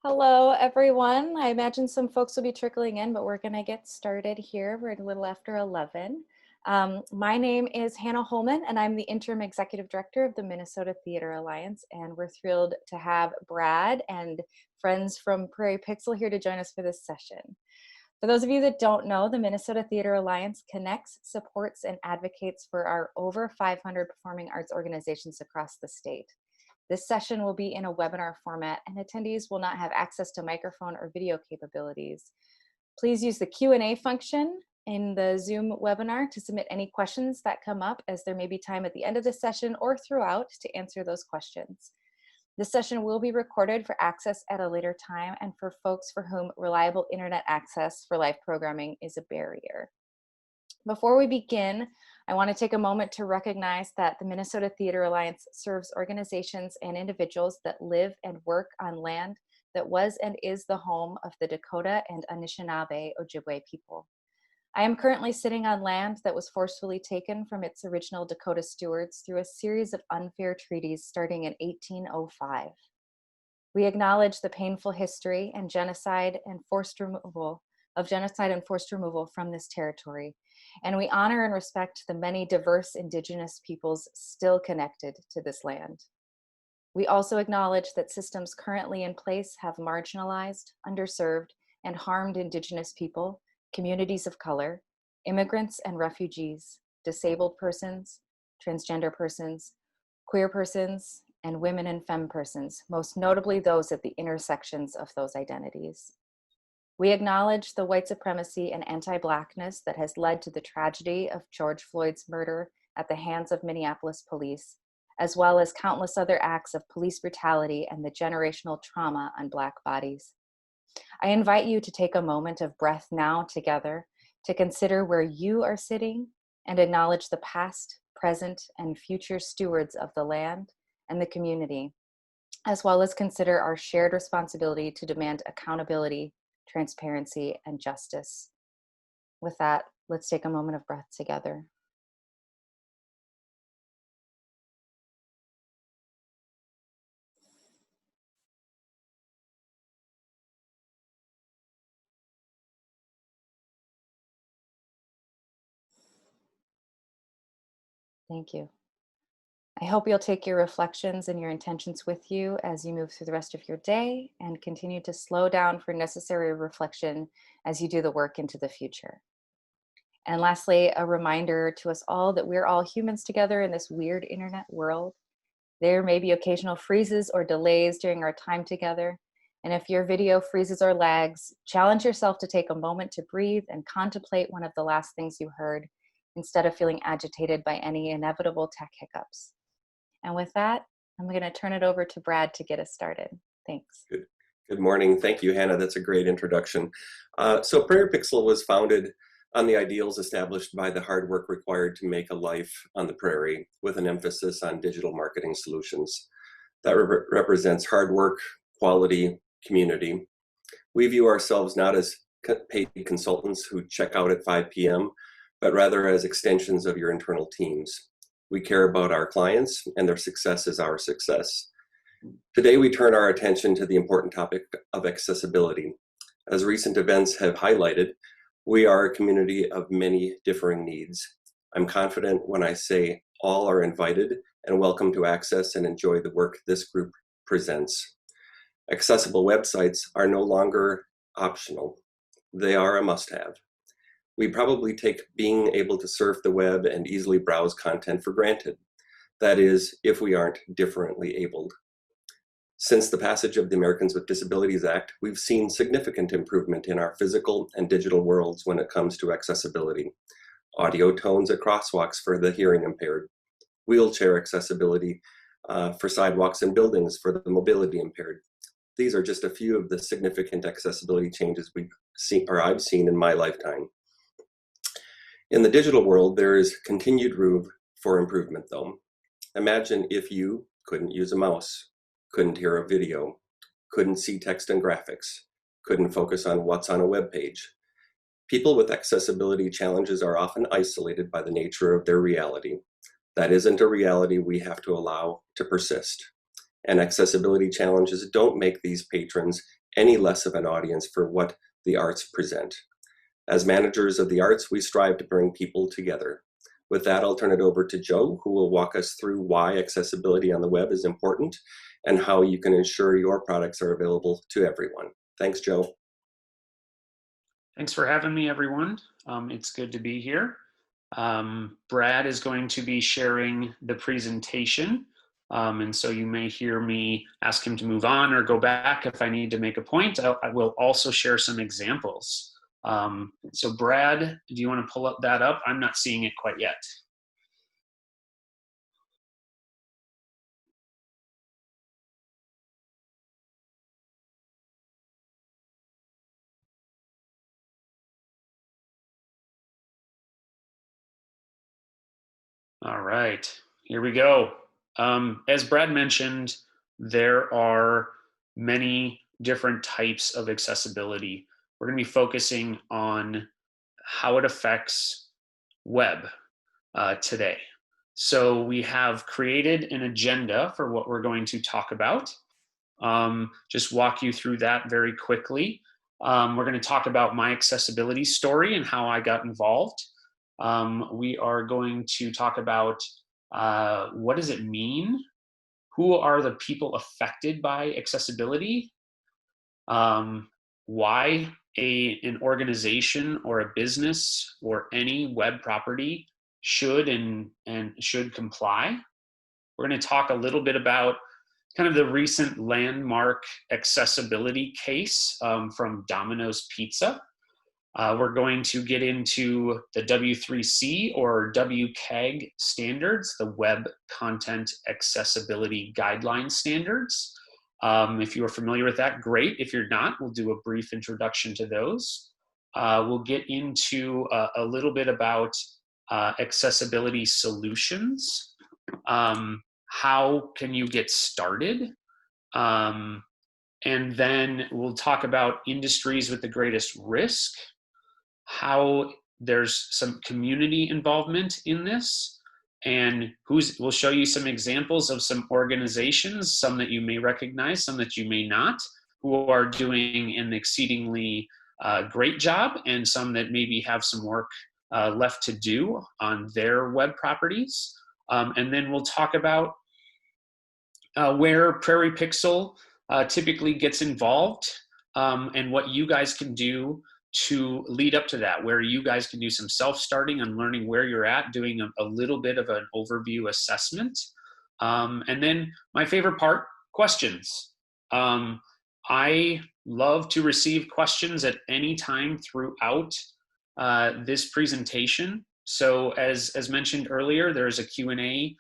Hello, everyone. I imagine some folks will be trickling in, but we're going to get started here. We're a little after 11. My name is Hannah Holman, and I'm the Interim Executive Director of the Minnesota Theater Alliance. And we're thrilled to have Brad and friends from Prairie Pixel here to join us for this session. For those of you that don't know, the Minnesota Theater Alliance connects, supports, and advocates for our over 500 performing arts organizations across the state. This session will be in a webinar format, and attendees will not have access to microphone or video capabilities. Please use the Q&A function in the Zoom webinar to submit any questions that come up, as there may be time at the end of the session or throughout to answer those questions. This session will be recorded for access at a later time and for folks for whom reliable internet access for live programming is a barrier. Before we begin, I want to take a moment to recognize that the Minnesota Theater Alliance serves organizations and individuals that live and work on land that was and is the home of the Dakota and Anishinaabe Ojibwe people. I am currently sitting on land that was forcefully taken from its original Dakota stewards through a series of unfair treaties starting in 1805. We acknowledge the painful history and genocide and forced removal from this territory, and we honor and respect the many diverse Indigenous peoples still connected to this land. We also acknowledge that systems currently in place have marginalized, underserved, and harmed Indigenous people, communities of color, immigrants and refugees, disabled persons, transgender persons, queer persons, and women and femme persons, most notably those at the intersections of those identities. We acknowledge the white supremacy and anti-Blackness that has led to the tragedy of George Floyd's murder at the hands of Minneapolis police, as well as countless other acts of police brutality and the generational trauma on Black bodies. I invite you to take a moment of breath now together to consider where you are sitting and acknowledge the past, present, and future stewards of the land and the community, as well as consider our shared responsibility to demand accountability, transparency, and justice. With that, let's take a moment of breath together. Thank you. I hope you'll take your reflections and your intentions with you as you move through the rest of your day and continue to slow down for necessary reflection as you do the work into the future. And lastly, a reminder to us all that we're all humans together in this weird internet world. There may be occasional freezes or delays during our time together. And if your video freezes or lags, challenge yourself to take a moment to breathe and contemplate one of the last things you heard instead of feeling agitated by any inevitable tech hiccups. And with that, I'm going to turn it over to Brad to get us started. Thanks. Good morning. Thank you, Hannah. That's a great introduction. So Prairie Pixel was founded on the ideals established by the hard work required to make a life on the prairie, with an emphasis on digital marketing solutions. That represents hard work, quality, community. We view ourselves not as paid consultants who check out at 5 p.m., but rather as extensions of your internal teams. We care about our clients, and their success is our success. Today, we turn our attention to the important topic of accessibility. As recent events have highlighted, we are a community of many differing needs. I'm confident when I say all are invited and welcome to access and enjoy the work this group presents. Accessible websites are no longer optional. They are a must-have. We probably take being able to surf the web and easily browse content for granted. That is, if we aren't differently abled. Since the passage of the Americans with Disabilities Act, we've seen significant improvement in our physical and digital worlds when it comes to accessibility. Audio tones at crosswalks for the hearing impaired, wheelchair accessibility for sidewalks and buildings for the mobility impaired. These are just a few of the significant accessibility changes I've seen in my lifetime. In the digital world, there is continued room for improvement, though. Imagine if you couldn't use a mouse, couldn't hear a video, couldn't see text and graphics, couldn't focus on what's on a web page. People with accessibility challenges are often isolated by the nature of their reality. That isn't a reality we have to allow to persist. And accessibility challenges don't make these patrons any less of an audience for what the arts present. As managers of the arts, we strive to bring people together. With that, I'll turn it over to Joe, who will walk us through why accessibility on the web is important and how you can ensure your products are available to everyone. Thanks, Joe. Thanks for having me, everyone. It's good to be here. Brad is going to be sharing the presentation. And so you may hear me ask him to move on or go back if I need to make a point. I will also share some examples. So Brad, do you want to pull that up? I'm not seeing it quite yet. All right, here we go. As Brad mentioned, there are many different types of accessibility. We're going to be focusing on how it affects web today. So we have created an agenda for what we're going to talk about. Just walk you through that very quickly. We're going to talk about my accessibility story and how I got involved. We are going to talk about what does it mean? Who are the people affected by accessibility? Why an organization or a business or any web property should and should comply. We're going to talk a little bit about kind of the recent landmark accessibility case from Domino's Pizza. We're going to get into the W3C or WCAG standards, the Web Content Accessibility Guideline Standards. If you are familiar with that, great. If you're not, we'll do a brief introduction to those. We'll get into a little bit about accessibility solutions. How can you get started? And then we'll talk about industries with the greatest risk, how there's some community involvement in this, and we'll show you some examples of some organizations, some that you may recognize, some that you may not, who are doing an exceedingly great job, and some that maybe have some work left to do on their web properties. And then we'll talk about where Prairie Pixel typically gets involved, and what you guys can do to lead up to that, where you guys can do some self-starting and learning where you're at, doing a little bit of an overview assessment. And then my favorite part, questions. I love to receive questions at any time throughout this presentation. So as mentioned earlier, there's a Q&A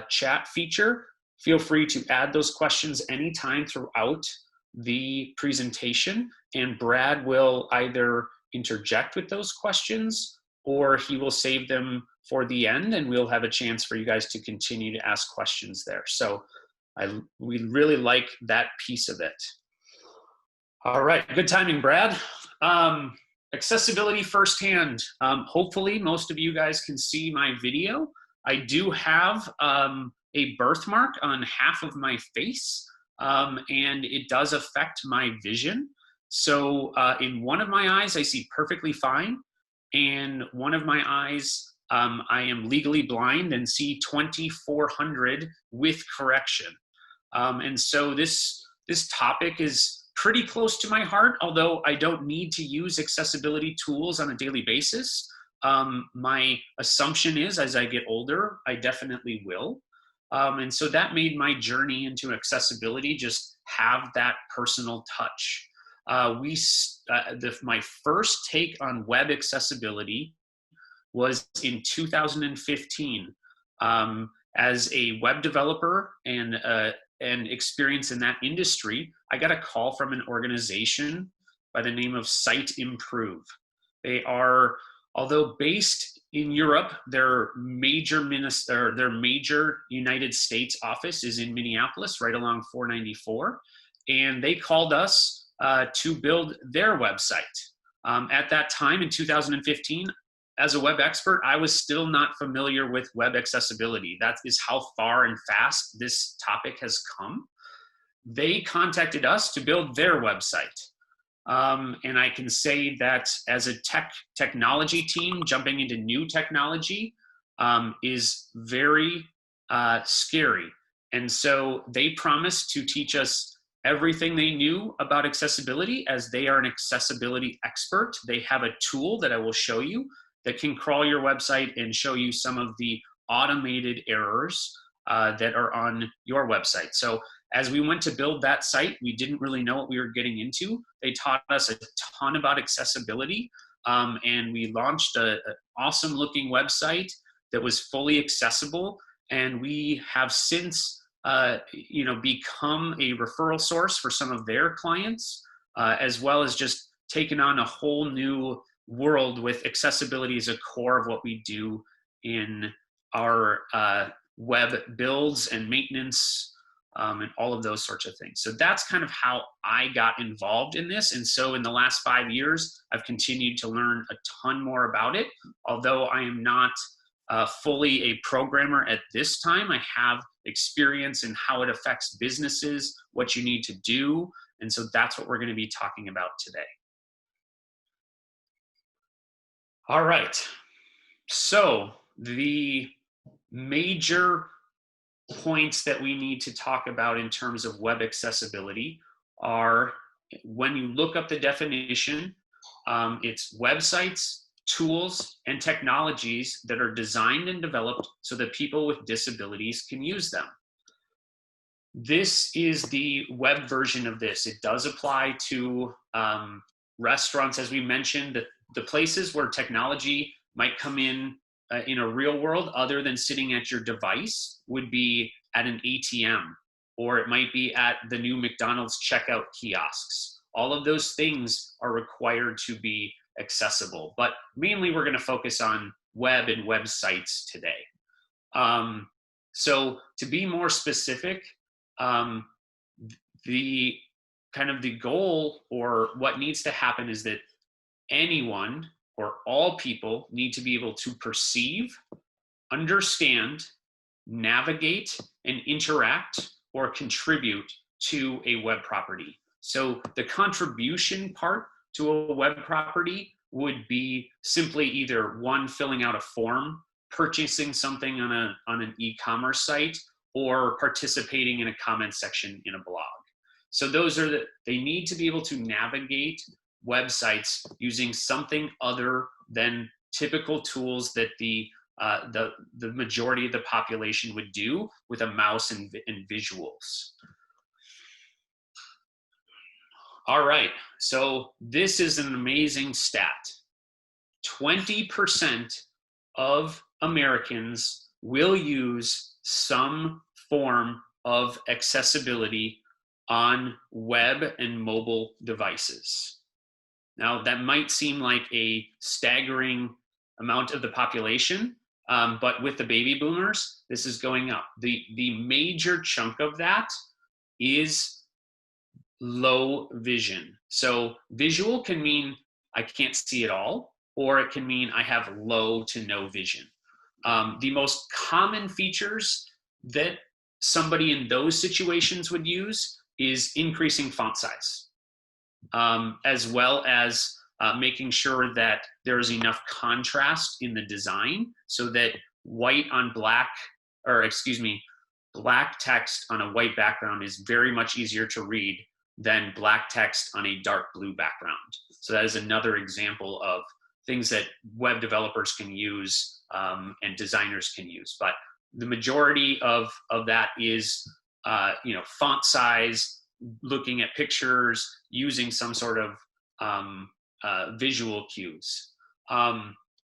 chat feature. Feel free to add those questions anytime throughout the presentation, and Brad will either interject with those questions or he will save them for the end, and we'll have a chance for you guys to continue to ask questions there. So we really like that piece of it. All right, good timing, Brad. Accessibility firsthand. Hopefully most of you guys can see my video. I do have a birthmark on half of my face, and it does affect my vision. So in one of my eyes, I see perfectly fine. And one of my eyes, I am legally blind and see 2400 with correction. And so this topic is pretty close to my heart, although I don't need to use accessibility tools on a daily basis. My assumption is as I get older, I definitely will. And so that made my journey into accessibility just have that personal touch. My first take on web accessibility was in 2015. As a web developer and experience in that industry, I got a call from an organization by the name of Site Improve. They are, although based in Europe, their major United States office is in Minneapolis, right along 494. And they called us to build their website. At that time in 2015, as a web expert, I was still not familiar with web accessibility. That is how far and fast this topic has come. they contacted us to build their website. And I can say that as a technology team, jumping into new technology is very scary. And so they promised to teach us everything they knew about accessibility, as they are an accessibility expert. They have a tool that I will show you that can crawl your website and show you some of the automated errors that are on your website. So as we went to build that site, we didn't really know what we were getting into. They taught us a ton about accessibility, and we launched an awesome looking website that was fully accessible. And we have since become a referral source for some of their clients, as well as just taken on a whole new world with accessibility as a core of what we do in our web builds and maintenance, and all of those sorts of things. So that's kind of how I got involved in this. And so in the last 5 years, I've continued to learn a ton more about it. Although I am not fully a programmer at this time, I have experience in how it affects businesses, what you need to do. And so that's what we're going to be talking about today. All right. So the major points that we need to talk about in terms of web accessibility are, when you look up the definition, it's websites, tools, and technologies that are designed and developed so that people with disabilities can use them. This is the web version of this. It does apply to restaurants, as we mentioned, the places where technology might come in a real world, other than sitting at your device, would be at an ATM, or it might be at the new McDonald's checkout kiosks. All of those things are required to be accessible, but mainly we're going to focus on web and websites today. So to be more specific, the goal, or what needs to happen, is that anyone or all people need to be able to perceive, understand, navigate, and interact or contribute to a web property. So the contribution part to a web property would be simply either one, filling out a form, purchasing something on an e-commerce site, or participating in a comment section in a blog. So those are they need to be able to navigate websites using something other than typical tools that the majority of the population would do with a mouse and visuals. All right, so this is an amazing stat. 20% of Americans will use some form of accessibility on web and mobile devices. Now, that might seem like a staggering amount of the population, but with the baby boomers, this is going up. The major chunk of that is low vision. So visual can mean I can't see at all, or it can mean I have low to no vision. The most common features that somebody in those situations would use is increasing font size, as well as making sure that there is enough contrast in the design so that white on black, or excuse me, black text on a white background is very much easier to read than black text on a dark blue background. So that is another example of things that web developers can use and designers can use. But the majority of that is font size, looking at pictures, using some sort of visual cues.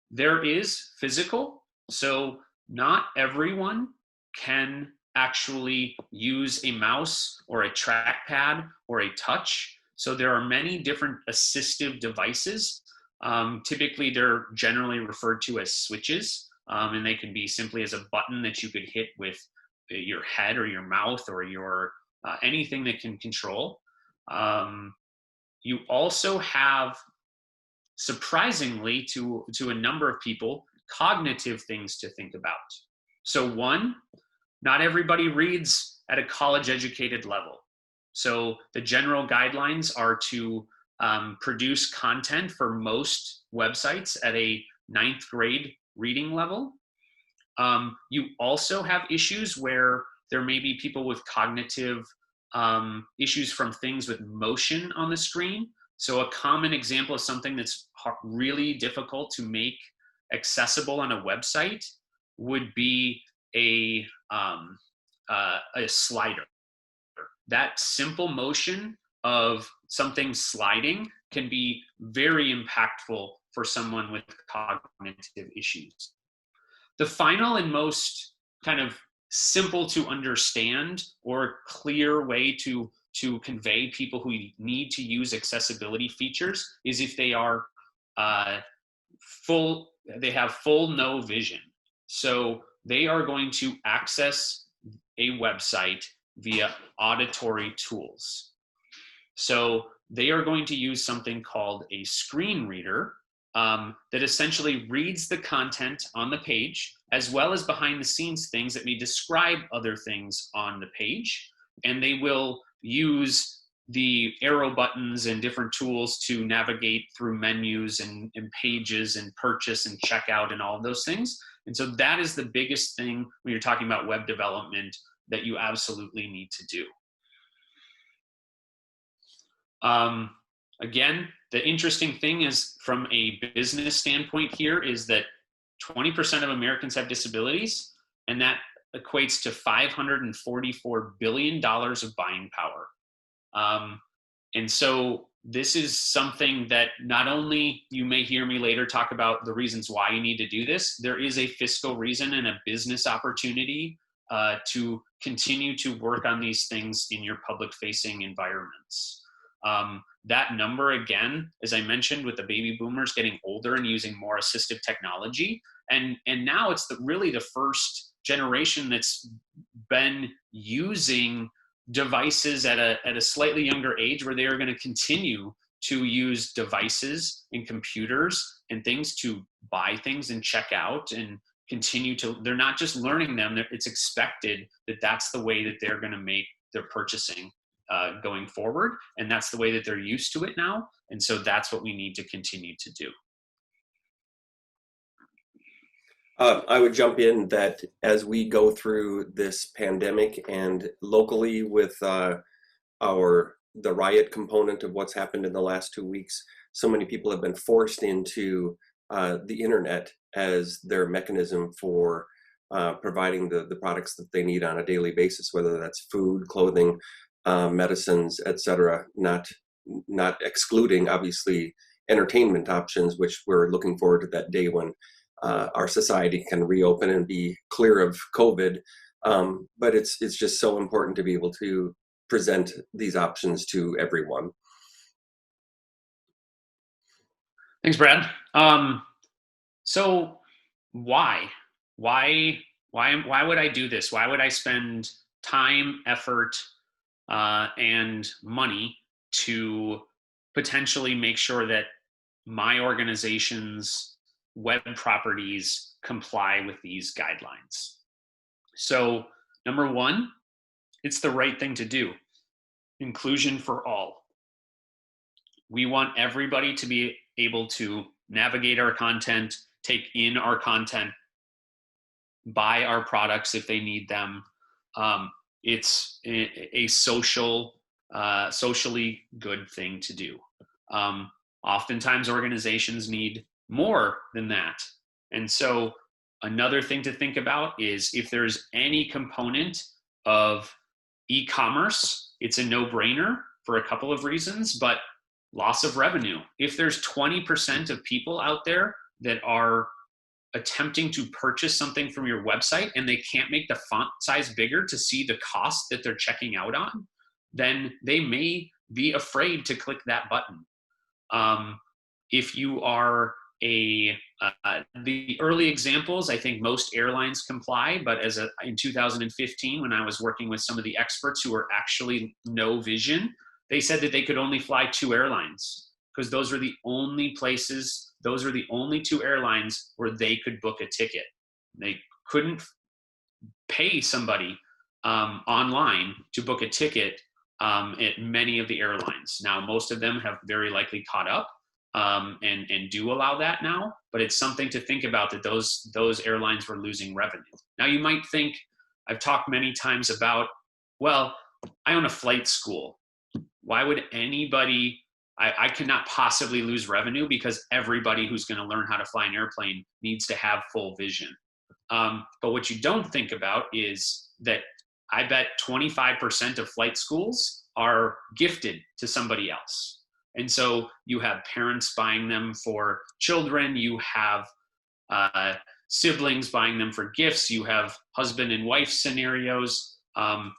There is physical, so not everyone can actually use a mouse or a trackpad or a touch. So there are many different assistive devices. Typically, they're generally referred to as switches, and they can be simply as a button that you could hit with your head or your mouth or your anything that can control. You also have, surprisingly to a number of people, cognitive things to think about. So one, not everybody reads at a college educated level. So the general guidelines are to produce content for most websites at a ninth grade reading level. You also have issues where there may be people with cognitive issues from things with motion on the screen. So a common example of something that's really difficult to make accessible on a website would be a slider. That simple motion of something sliding can be very impactful for someone with cognitive issues. The final and most kind of simple to understand or clear way to convey people who need to use accessibility features is if they are they have full no vision. So they are going to access a website via auditory tools. So they are going to use something called a screen reader that essentially reads the content on the page, as well as behind the scenes things that may describe other things on the page. And they will use the arrow buttons and different tools to navigate through menus and pages and purchase and checkout and all of those things. And so that is the biggest thing when you're talking about web development that you absolutely need to do. Again, the interesting thing is from a business standpoint here is that 20% of Americans have disabilities, and that equates to $544 billion of buying power. And so this is something that not only you may hear me later talk about the reasons why you need to do this, there is a fiscal reason and a business opportunity to continue to work on these things in your public-facing environments. That number, again, as I mentioned, with the baby boomers getting older and using more assistive technology, and now it's really the first generation that's been using devices at a slightly younger age, where they are going to continue to use devices and computers and things to buy things and check out and continue to, they're not just learning them, it's expected that that's the way that they're going to make their purchasing going forward. And that's the way that they're used to it now. And so that's what we need to continue to do. I would jump in that as we go through this pandemic and locally with the riot component of what's happened in the last 2 weeks, so many people have been forced into the internet as their mechanism for providing the products that they need on a daily basis, whether that's food, clothing, medicines, etc. Not excluding, obviously, entertainment options, which we're looking forward to that day when our society can reopen and be clear of COVID. But it's just so important to be able to present these options to everyone. Thanks, Brad. So why would I do this? Why would I spend time, effort, and money to potentially make sure that my organization's web properties comply with these guidelines? So, number one, it's the right thing to do. Inclusion for all. We want everybody to be able to navigate our content, take in our content, buy our products if they need them. It's a socially good thing to do. Oftentimes organizations need more than that. And so another thing to think about is if there's any component of e-commerce, it's a no-brainer for a couple of reasons, but loss of revenue. If there's 20% of people out there that are attempting to purchase something from your website and they can't make the font size bigger to see the cost that they're checking out on, then they may be afraid to click that button. If you are the early examples, I think most airlines comply, but in 2015, when I was working with some of the experts who were actually no vision, they said that they could only fly 2 airlines because those were the only places, those were the only 2 airlines where they could book a ticket. They couldn't pay somebody online to book a ticket at many of the airlines. Now, most of them have very likely caught up and do allow that now, but it's something to think about that those airlines were losing revenue. Now, you might think, I've talked many times about, well, I own a flight school. Why would anybody, I cannot possibly lose revenue because everybody who's going to learn how to fly an airplane needs to have full vision. But what you don't think about is that I bet 25% of flight schools are gifted to somebody else. And so you have parents buying them for children, you have siblings buying them for gifts, you have husband and wife scenarios.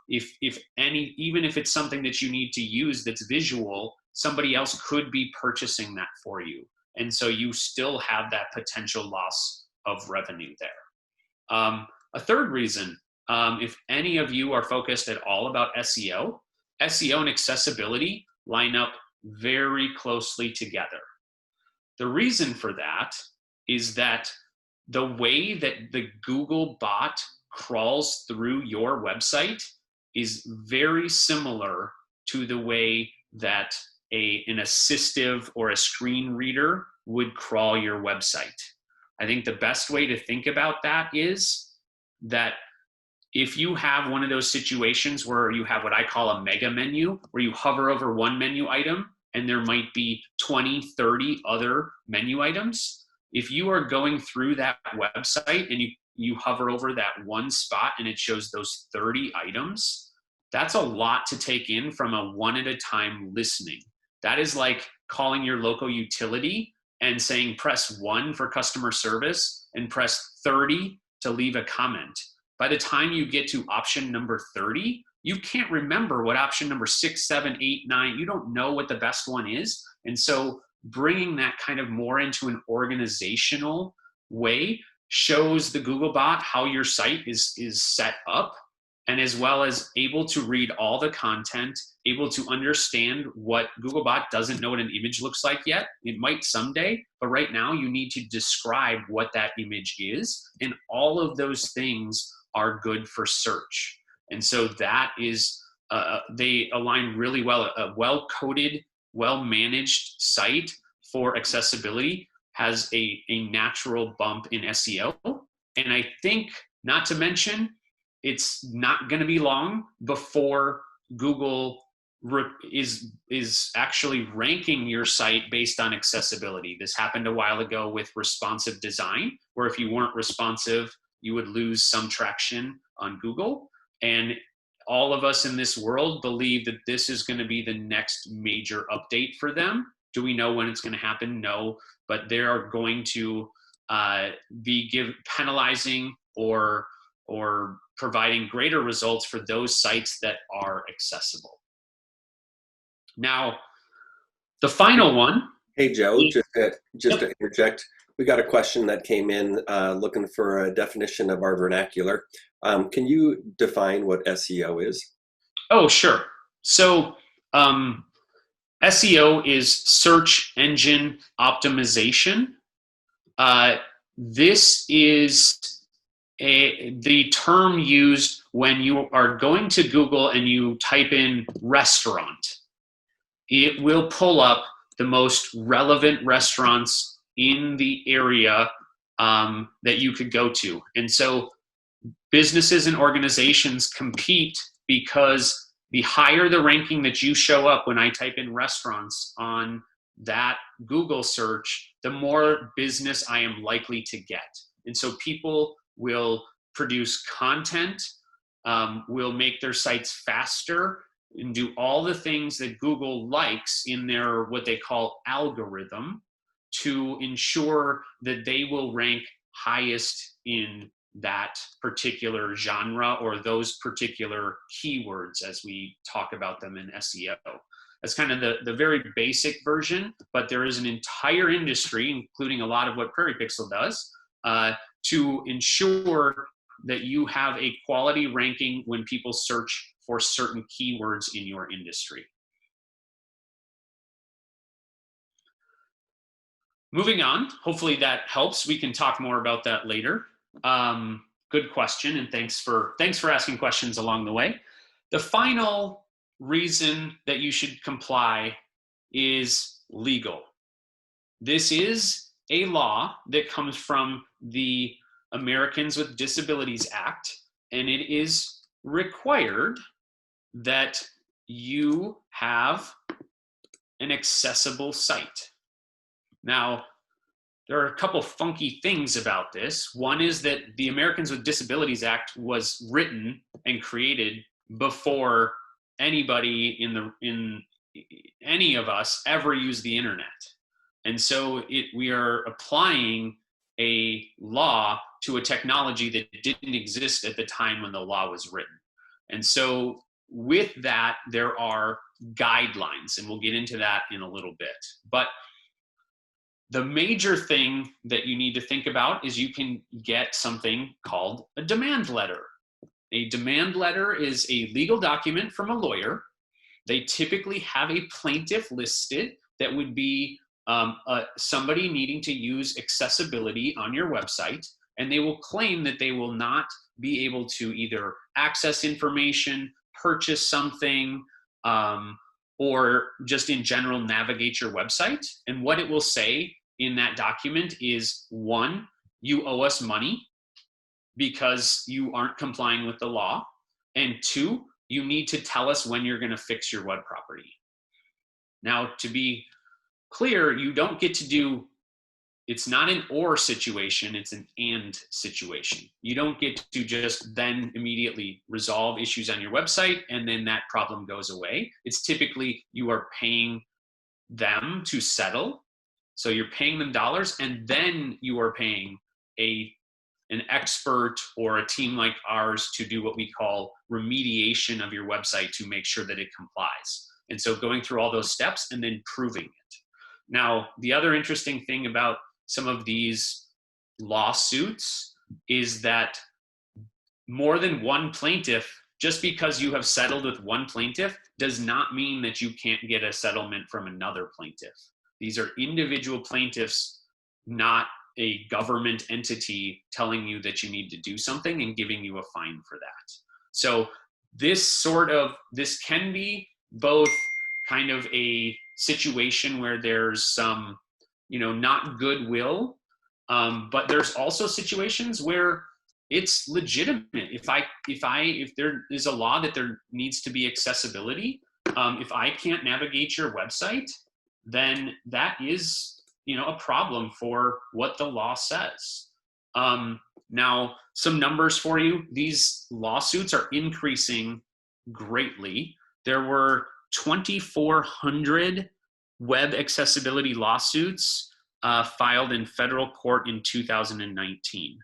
If any, even if it's something that you need to use that's visual, somebody else could be purchasing that for you. And so you still have that potential loss of revenue there. A third reason, if any of you are focused at all about SEO, SEO and accessibility line up very closely together. The reason for that is that the way that the Google bot crawls through your website is very similar to the way that an assistive or a screen reader would crawl your website. I think the best way to think about that is that if you have one of those situations where you have what I call a mega menu, where you hover over one menu item and there might be 20, 30 other menu items, if you are going through that website and you hover over that one spot and it shows those 30 items, that's a lot to take in from a one at a time listening. That is like calling your local utility and saying press 1 for customer service and press 30 to leave a comment. By the time you get to option number 30, you can't remember what option number 6, 7, 8, 9, you don't know what the best one is. And so bringing that kind of more into an organizational way shows the Googlebot how your site is set up, and as well as able to read all the content, able to understand what Googlebot doesn't know what an image looks like yet. It might someday, but right now you need to describe what that image is. And all of those things are good for search. And so that is, they align really well. A well-coded, well-managed site for accessibility has a natural bump in SEO. And I think, not to mention, it's not going to be long before Google is actually ranking your site based on accessibility. This happened a while ago with responsive design, where if you weren't responsive, you would lose some traction on Google. And all of us in this world believe that this is going to be the next major update for them. Do we know when it's going to happen? No, but they are going to be penalizing or providing greater results for those sites that are accessible. Now, the final one. Hey, Joe, just to interject, we got a question that came in looking for a definition of our vernacular. Can you define what SEO is? Oh, sure. So SEO is search engine optimization. This is the term used when you are going to Google and you type in restaurant. It will pull up the most relevant restaurants in the area that you could go to. And so businesses and organizations compete because the higher the ranking that you show up when I type in restaurants on that Google search, the more business I am likely to get. And so people will produce content, will make their sites faster, and do all the things that Google likes in their what they call algorithm to ensure that they will rank highest in that particular genre or those particular keywords as we talk about them in SEO. That's kind of the very basic version, but there is an entire industry, including a lot of what Prairie Pixel does, to ensure that you have a quality ranking when people search for certain keywords in your industry. Moving on, hopefully that helps. We can talk more about that later. Good question, and thanks for asking questions along the way. The final reason that you should comply is legal. This is a law that comes from the Americans with Disabilities Act, and it is required that you have an accessible site. Now, there are a couple funky things about this. One is that the Americans with Disabilities Act was written and created before anybody in any of us ever used the internet. And so we are applying a law to a technology that didn't exist at the time when the law was written. And so with that, there are guidelines, and we'll get into that in a little bit. But the major thing that you need to think about is you can get something called a demand letter. A demand letter is a legal document from a lawyer. They typically have a plaintiff listed that would be somebody needing to use accessibility on your website, and they will claim that they will not be able to either access information, purchase something, or just in general navigate your website. And what it will say in that document is, one, you owe us money because you aren't complying with the law, and two, you need to tell us when you're going to fix your web property. Now, to be clear, you don't get to do, it's not an or situation, it's an and situation. You don't get to just then immediately resolve issues on your website and then that problem goes away. It's typically you are paying them to settle. So you're paying them dollars, and then you are paying an expert or a team like ours to do what we call remediation of your website to make sure that it complies. And so going through all those steps and then proving it. Now, the other interesting thing about some of these lawsuits is that more than one plaintiff, just because you have settled with one plaintiff, does not mean that you can't get a settlement from another plaintiff. These are individual plaintiffs, not a government entity telling you that you need to do something and giving you a fine for that. So this can be both kind of a situation where there's some, not goodwill, but there's also situations where it's legitimate. If there is a law that there needs to be accessibility, if I can't navigate your website, then that is, a problem for what the law says. Now, some numbers for you. These lawsuits are increasing greatly. There were 2,400 web accessibility lawsuits filed in federal court in 2019.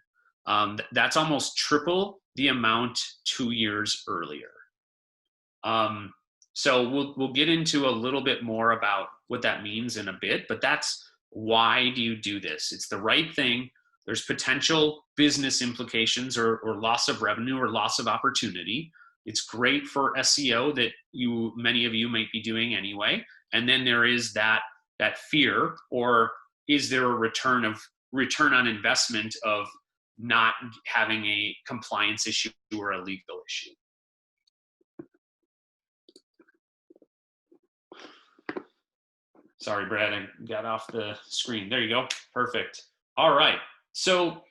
That's almost triple the amount 2 years earlier. So we'll get into a little bit more about what that means in a bit, but that's why do you do this? It's the right thing. There's potential business implications or loss of revenue or loss of opportunity. It's great for SEO that many of you might be doing anyway. And then there is that fear, or is there a return on investment of not having a compliance issue or a legal issue? Sorry, Brad, I got off the screen. There you go. Perfect. All right. So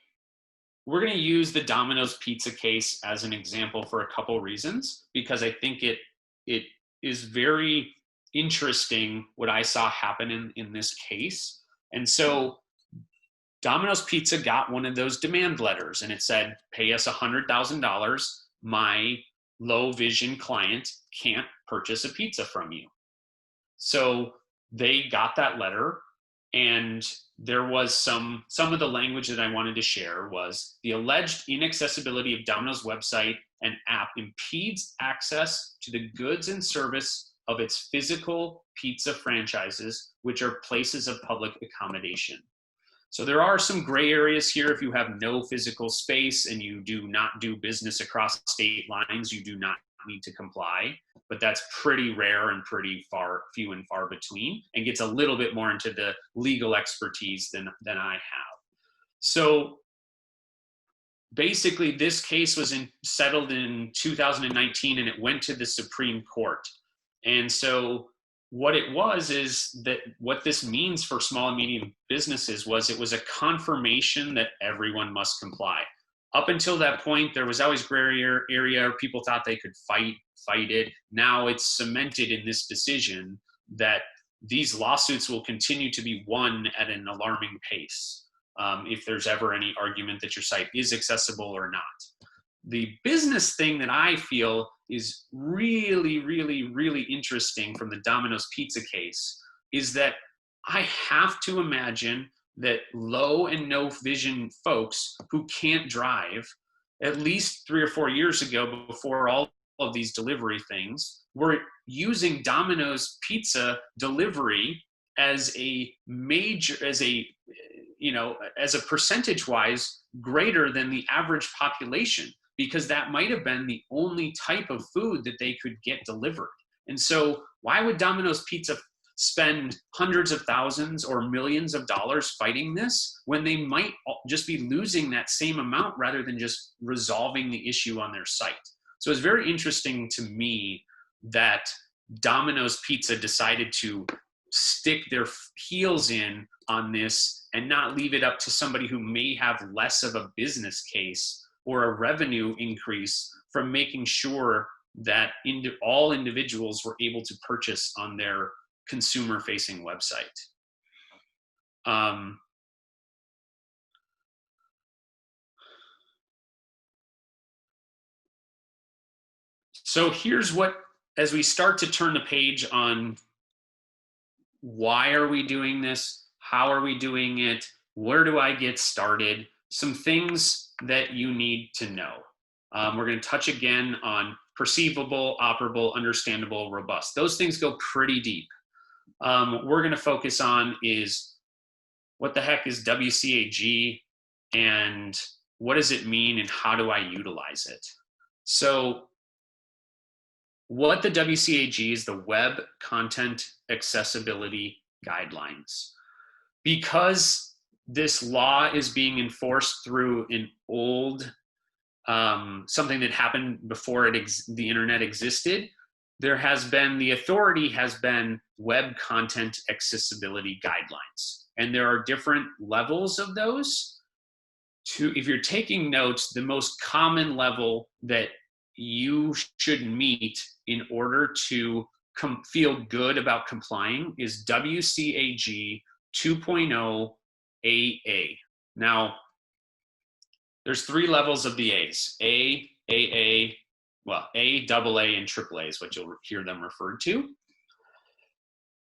we're going to use the Domino's pizza case as an example for a couple reasons, because I think it is very interesting what I saw happen in this case. And so Domino's Pizza got one of those demand letters, and it said, pay us $100,000. My low vision client can't purchase a pizza from you. So they got that letter, and there was some of the language that I wanted to share was the alleged inaccessibility of Domino's website and app impedes access to the goods and service of its physical pizza franchises, which are places of public accommodation. So there are some gray areas here. If you have no physical space and you do not do business across state lines, you do not need to comply, but that's pretty rare and pretty few and far between, and gets a little bit more into the legal expertise than I have. So basically this case was settled in 2019, and it went to the Supreme Court. And so what it was is that what this means for small and medium businesses was it was a confirmation that everyone must comply. Up until that point, there was always gray area. People thought they could fight it. Now it's cemented in this decision that these lawsuits will continue to be won at an alarming pace if there's ever any argument that your site is accessible or not. The business thing that I feel is really, really, really interesting from the Domino's Pizza case is that I have to imagine that low and no vision folks who can't drive, at least 3 or 4 years ago, before all of these delivery things, were using Domino's Pizza delivery as a major, as a percentage wise greater than the average population, because that might have been the only type of food that they could get delivered. And so why would Domino's Pizza spend hundreds of thousands or millions of dollars fighting this when they might just be losing that same amount rather than just resolving the issue on their site? So it's very interesting to me that Domino's Pizza decided to stick their heels in on this and not leave it up to somebody who may have less of a business case or a revenue increase from making sure that all individuals were able to purchase on their consumer-facing website. So here's what, as we start to turn the page on why are we doing this, how are we doing it, where do I get started, some things that you need to know. We're going to touch again on perceivable, operable, understandable, robust. Those things go pretty deep. What we're going to focus on is what the heck is WCAG and what does it mean and how do I utilize it? So what the WCAG is, the Web Content Accessibility Guidelines. Because this law is being enforced through an old, something that happened before the internet existed, there has been, the authority has been Web Content Accessibility Guidelines. And there are different levels of those. If you're taking notes, the most common level that you should meet in order to feel good about complying is WCAG 2.0 AA. Now, there's 3 levels of the A's: A, AA, well, A, AA, and AAA is what you'll hear them referred to.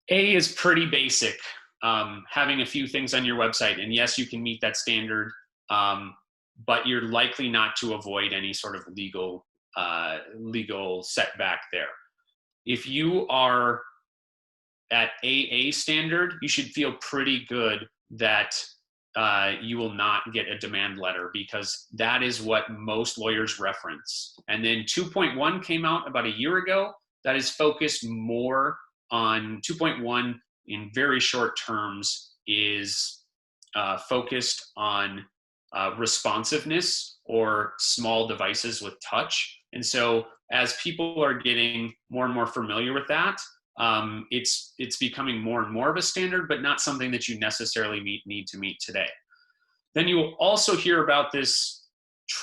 A is pretty basic, having a few things on your website, and yes, you can meet that standard, but you're likely not to avoid any sort of legal setback there. If you are at AA standard, you should feel pretty good that you will not get a demand letter, because that is what most lawyers reference. And then 2.1 came out about a year ago. That is focused more on 2.1 in very short terms, is focused on responsiveness or small devices with touch. And so as people are getting more and more familiar with that, it's becoming more and more of a standard, but not something that you necessarily need to meet today. Then you will also hear about this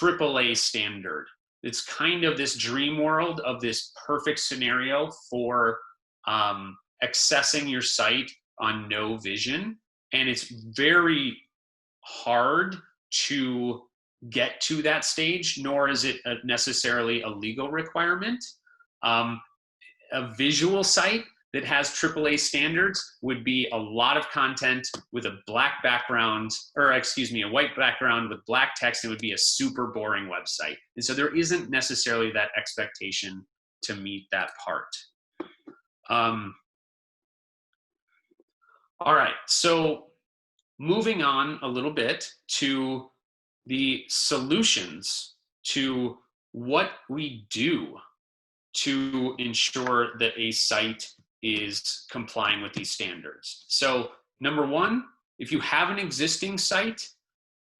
AAA standard. It's kind of this dream world of this perfect scenario for accessing your site on no vision. And it's very hard to get to that stage, nor is it necessarily a legal requirement. A visual site that has AAA standards would be a lot of content with a black background, or excuse me, a white background with black text. It would be a super boring website. And so there isn't necessarily that expectation to meet that part. All right, so moving on a little bit to the solutions to what we do to ensure that a site is complying with these standards. So number one, if you have an existing site,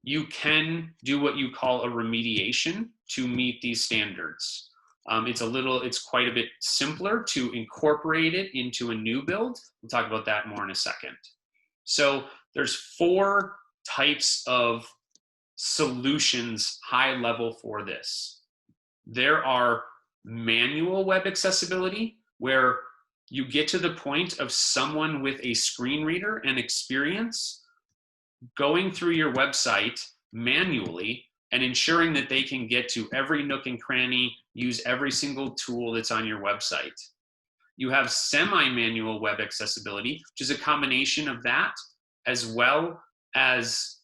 you can do what you call a remediation to meet these standards. It's quite a bit simpler to incorporate it into a new build. We'll talk about that more in a second. So there's 4 types of solutions high level for this. There are manual web accessibility, where you get to the point of someone with a screen reader and experience going through your website manually and ensuring that they can get to every nook and cranny, use every single tool that's on your website. You have semi-manual web accessibility, which is a combination of that, as well as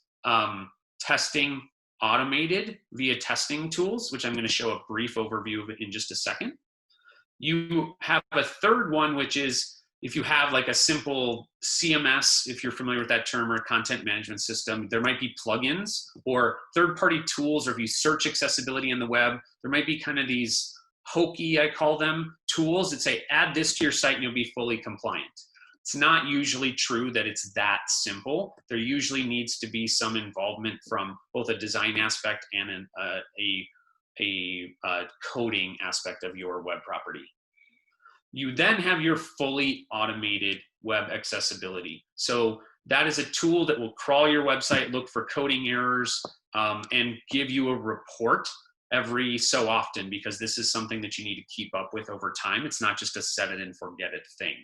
testing automated via testing tools, which I'm going to show a brief overview of it in just a second. You have a third one, which is if you have like a simple CMS, if you're familiar with that term, or content management system, there might be plugins or third-party tools, or if you search accessibility on the web, there might be kind of these hokey, I call them, tools that say, add this to your site and you'll be fully compliant. It's not usually true that it's that simple. There usually needs to be some involvement from both a design aspect and a coding aspect of your web property. You then have your fully automated web accessibility. So that is a tool that will crawl your website, look for coding errors, and give you a report every so often, because this is something that you need to keep up with over time. It's not just a set it and forget it thing.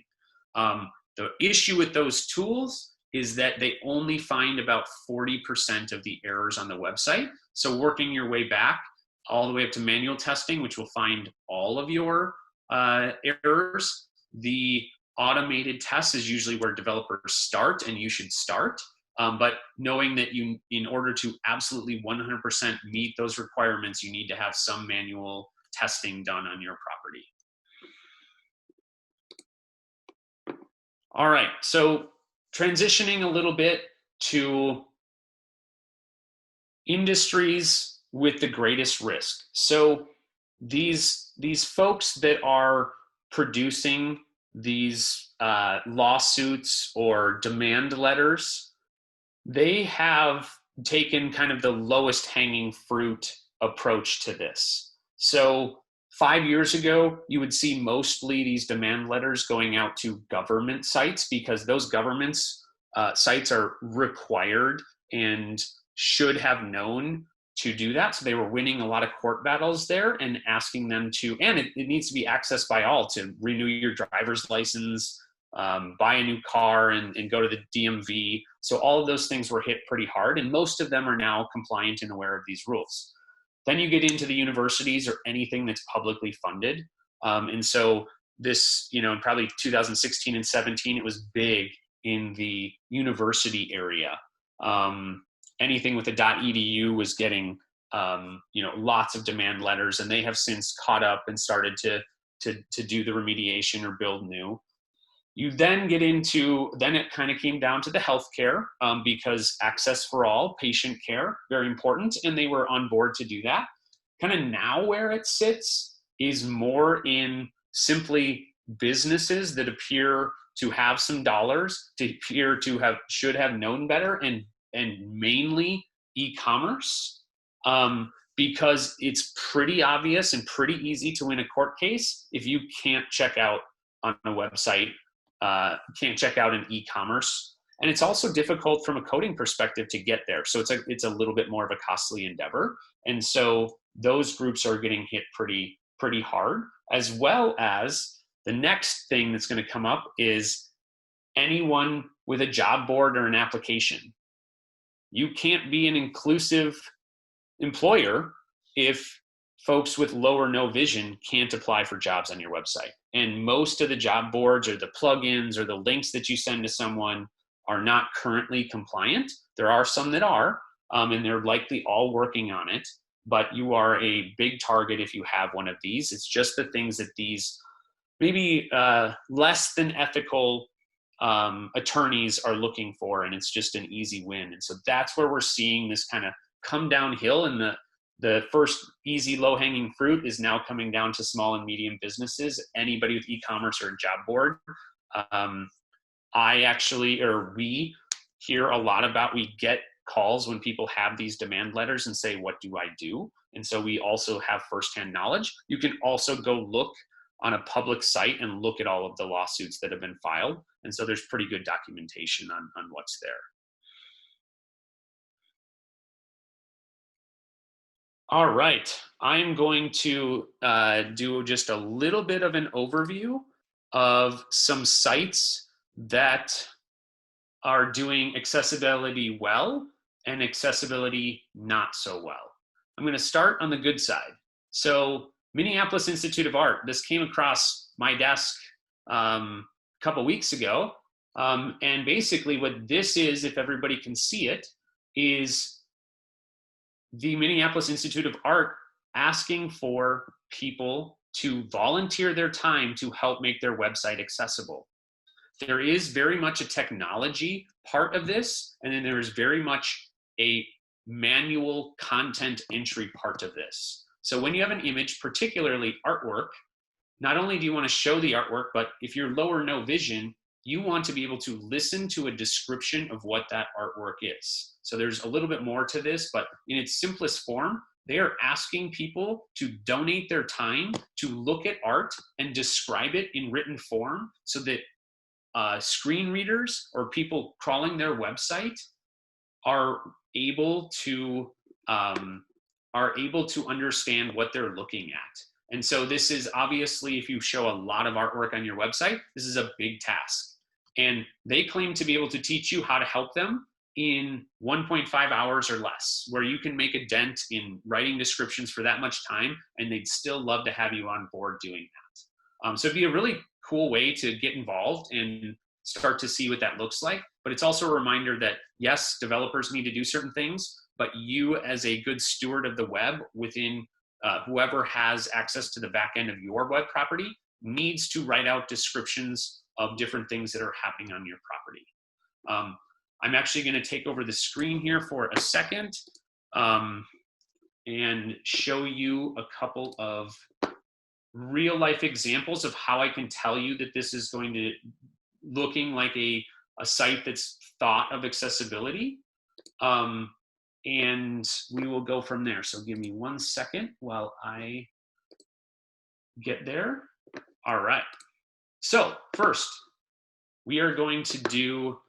The issue with those tools is that they only find about 40% of the errors on the website. So working your way back all the way up to manual testing, which will find all of your errors, the automated test is usually where developers start, and you should start. But knowing that you, in order to absolutely 100% meet those requirements, you need to have some manual testing done on your property. All right, so transitioning a little bit to industries with the greatest risk. So these folks that are producing these lawsuits or demand letters, they have taken kind of the lowest hanging fruit approach to this. So 5 years ago, you would see mostly these demand letters going out to government sites, because those governments sites are required and should have known to do that. So they were winning a lot of court battles there and asking them to, and it needs to be accessed by all, to renew your driver's license, buy a new car, and go to the DMV. So all of those things were hit pretty hard, and most of them are now compliant and aware of these rules. Then you get into the universities or anything that's publicly funded. And so this, in probably 2016 and 17, it was big in the university area. Anything with a .edu was getting, lots of demand letters, and they have since caught up and started to do the remediation or build new. You then get into, then it kind of came down to the healthcare, because access for all, patient care, very important, and they were on board to do that. Kind of now where it sits is more in simply businesses that appear to have some dollars, to appear to have, should have known better, and mainly e-commerce, because it's pretty obvious and pretty easy to win a court case if you can't check out on a website, can't check out in e-commerce. And it's also difficult from a coding perspective to get there. So it's a little bit more of a costly endeavor. And so those groups are getting hit pretty hard, as well as the next thing that's going to come up is anyone with a job board or an application. You can't be an inclusive employer if folks with low or no vision can't apply for jobs on your website. And most of the job boards or the plugins or the links that you send to someone are not currently compliant. There are some that are, and they're likely all working on it, but you are a big target if you have one of these. It's just the things that these maybe less than ethical attorneys are looking for, and it's just an easy win. And so that's where we're seeing this kind of come downhill, and the first easy low-hanging fruit is now coming down to small and medium businesses, anybody with e-commerce or a job board. We hear a lot about, we get calls when people have these demand letters and say, what do I do? And so we also have firsthand knowledge. You can also go look on a public site and look at all of the lawsuits that have been filed. And so there's pretty good documentation on what's there. All right, I'm going to do just a little bit of an overview of some sites that are doing accessibility well and accessibility not so well. I'm going to start on the good side. So Minneapolis Institute of Art, this came across my desk a couple weeks ago. And basically what this is, if everybody can see it, is the Minneapolis Institute of Art asking for people to volunteer their time to help make their website accessible. There is very much a technology part of this, and then there is very much a manual content entry part of this. So when you have an image, particularly artwork, not only do you want to show the artwork, but if you're low or no vision, you want to be able to listen to a description of what that artwork is. So there's a little bit more to this, but in its simplest form, they are asking people to donate their time to look at art and describe it in written form so that screen readers or people crawling their website are able to understand what they're looking at. And so this is obviously, if you show a lot of artwork on your website, this is a big task. And they claim to be able to teach you how to help them in 1.5 hours or less, where you can make a dent in writing descriptions for that much time, and they'd still love to have you on board doing that. So it'd be a really cool way to get involved and start to see what that looks like. But it's also a reminder that, yes, developers need to do certain things, but you as a good steward of the web within whoever has access to the back end of your web property needs to write out descriptions of different things that are happening on your property. I'm actually going to take over the screen here for a second and show you a couple of real life examples of how I can tell you that this is going to looking like a site that's thought of accessibility. And we will go from there. So give me 1 second while I get there. All right. So first, we are going to do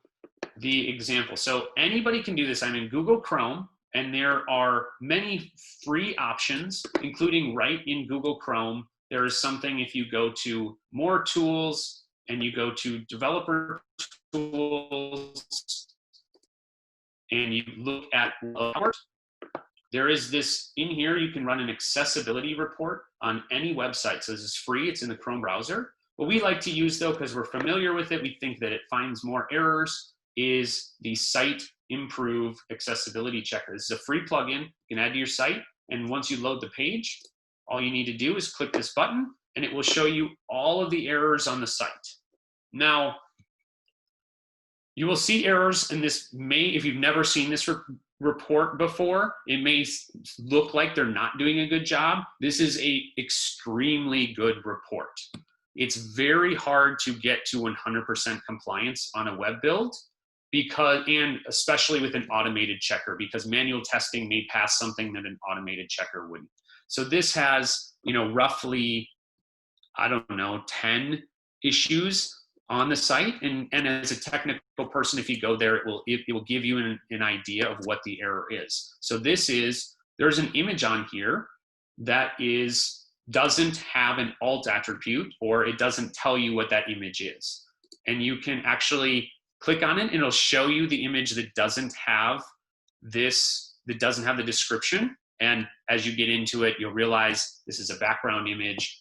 the example. So anybody can do this. I'm in Google Chrome, and there are many free options, including right in Google Chrome. There is something, if you go to More Tools and you go to Developer Tools, and you look at art, there is this in here, you can run an accessibility report on any website. So this is free, it's in the Chrome browser. What we like to use though, because we're familiar with it, we think that it finds more errors, is the Site Improve Accessibility Checker. This is a free plugin you can add to your site. And once you load the page, all you need to do is click this button and it will show you all of the errors on the site. Now, you will see errors, and this may, if you've never seen this report before, it may look like they're not doing a good job. This is an extremely good report. It's very hard to get to 100% compliance on a web build, and especially with an automated checker, because manual testing may pass something that an automated checker wouldn't. So this has, roughly, 10 issues on the site, and as a technical person, if you go there, it will give you an idea of what the error is. So there's an image on here that doesn't have an alt attribute, or it doesn't tell you what that image is. And you can actually click on it and it'll show you the image that doesn't have the description. And as you get into it, you'll realize this is a background image.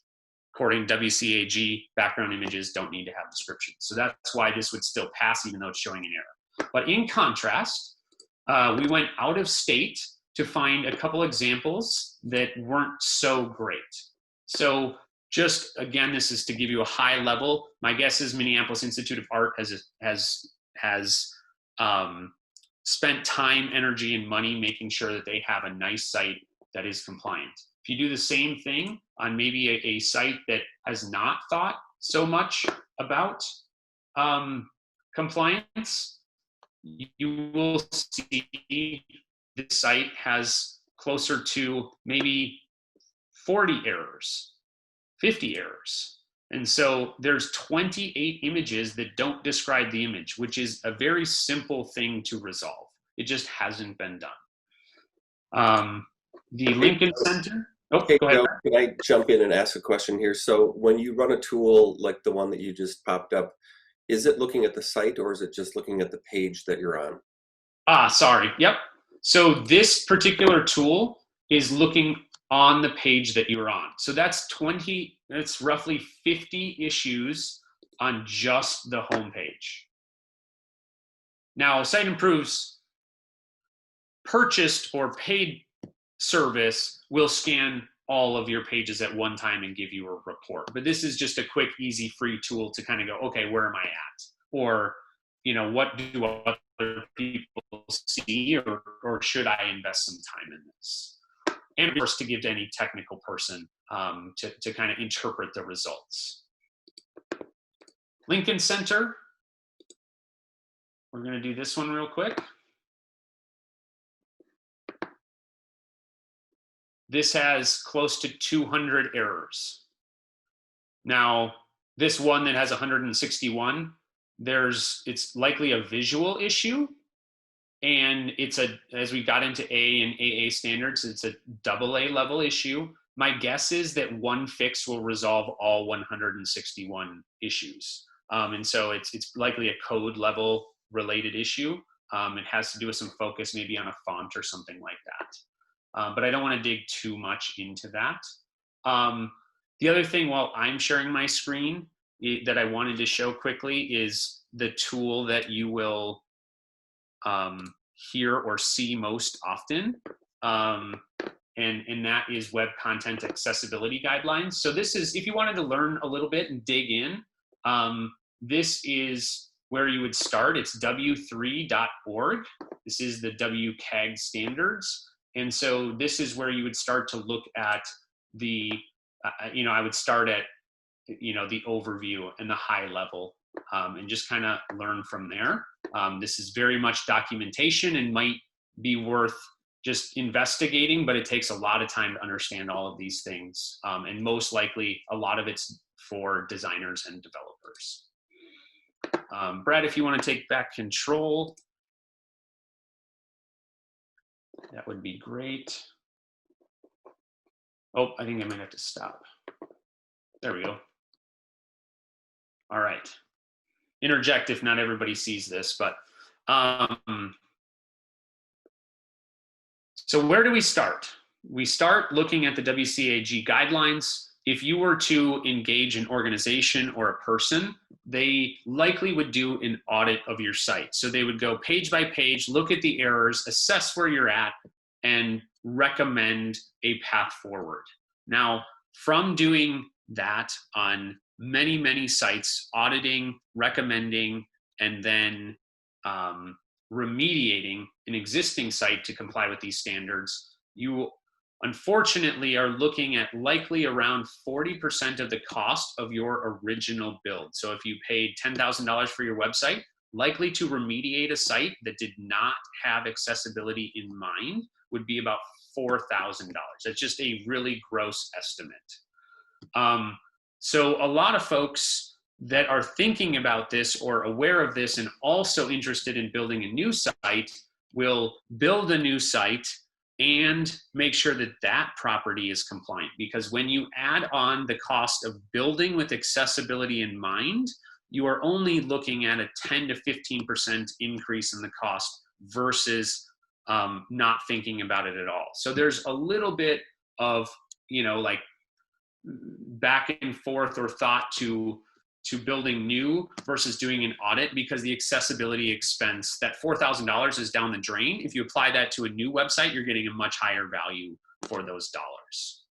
According to WCAG, background images don't need to have descriptions. So that's why this would still pass, even though it's showing an error. But in contrast, we went out of state to find a couple examples that weren't so great. So just, again, this is to give you a high level. My guess is Minneapolis Institute of Art has spent time, energy, and money making sure that they have a nice site that is compliant. If you do the same thing on maybe a site that has not thought so much about compliance, you will see this site has closer to maybe 40 errors, 50 errors. And so there's 28 images that don't describe the image, which is a very simple thing to resolve. It just hasn't been done. The Lincoln Center. Oh, Hey, go ahead. Joe, can I jump in and ask a question here? So when you run a tool like the one that you just popped up, is it looking at the site or is it just looking at the page that you're on? Sorry. Yep. So this particular tool is looking on the page that you're on. So that's roughly 50 issues on just the home page. Now, Site Improve's purchased or paid service will scan all of your pages at one time and give you a report. But this is just a quick, easy, free tool to kind of go, okay, where am I at? Or, what do other people see, or should I invest some time in this? And of course, to give to any technical person to kind of interpret the results. Lincoln Center. We're going to do this one real quick. This has close to 200 errors. Now, this one that has 161, it's likely a visual issue, and as we got into A and AA standards, it's a AA level issue. My guess is that one fix will resolve all 161 issues. And so it's likely a code level related issue. It has to do with some focus, maybe on a font or something like that. But I don't want to dig too much into that. The other thing while I'm sharing my screen that I wanted to show quickly is the tool that you will hear or see most often. And that is Web Content Accessibility Guidelines. So this is, if you wanted to learn a little bit and dig in, this is where you would start. It's w3.org. This is the WCAG standards. And so this is where you would start to look at I would start at, the overview and the high level and just kind of learn from there. This is very much documentation and might be worth just investigating, but it takes a lot of time to understand all of these things. And most likely a lot of it's for designers and developers. Brad, if you want to take back control, that would be great. Oh, I think I might have to stop. There we go. All right. Interject if not everybody sees this, but so where do we start? We start looking at the WCAG guidelines. If you were to engage an organization or a person, they likely would do an audit of your site. So they would go page by page, look at the errors, assess where you're at, and recommend a path forward. Now, from doing that on many, many sites, auditing, recommending, and then remediating an existing site to comply with these standards, you unfortunately are looking at likely around 40% of the cost of your original build. So if you paid $10,000 for your website, likely to remediate a site that did not have accessibility in mind would be about $4,000. That's just a really gross estimate. So a lot of folks that are thinking about this or aware of this and also interested in building a new site will build a new site and make sure that that property is compliant. Because when you add on the cost of building with accessibility in mind, you are only looking at a 10 to 15% increase in the cost versus not thinking about it at all. So there's a little bit of, like back and forth or thought to building new versus doing an audit, because the accessibility expense, that $4,000 is down the drain. If you apply that to a new website, you're getting a much higher value for those dollars.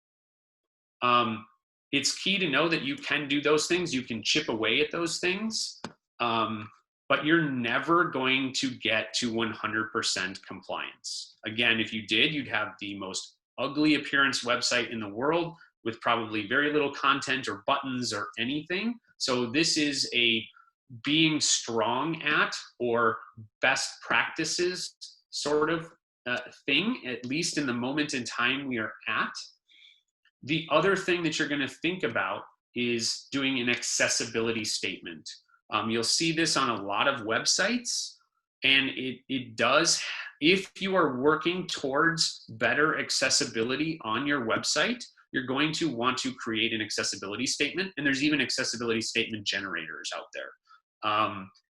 It's key to know that you can do those things. You can chip away at those things, but you're never going to get to 100% compliance. Again, if you did, you'd have the most ugly appearance website in the world with probably very little content or buttons or anything. So this is a being strong at or best practices sort of thing, at least in the moment in time we are at. The other thing that you're going to think about is doing an accessibility statement. You'll see this on a lot of websites, and it does, if you are working towards better accessibility on your website, you're going to want to create an accessibility statement, and there's even accessibility statement generators out there.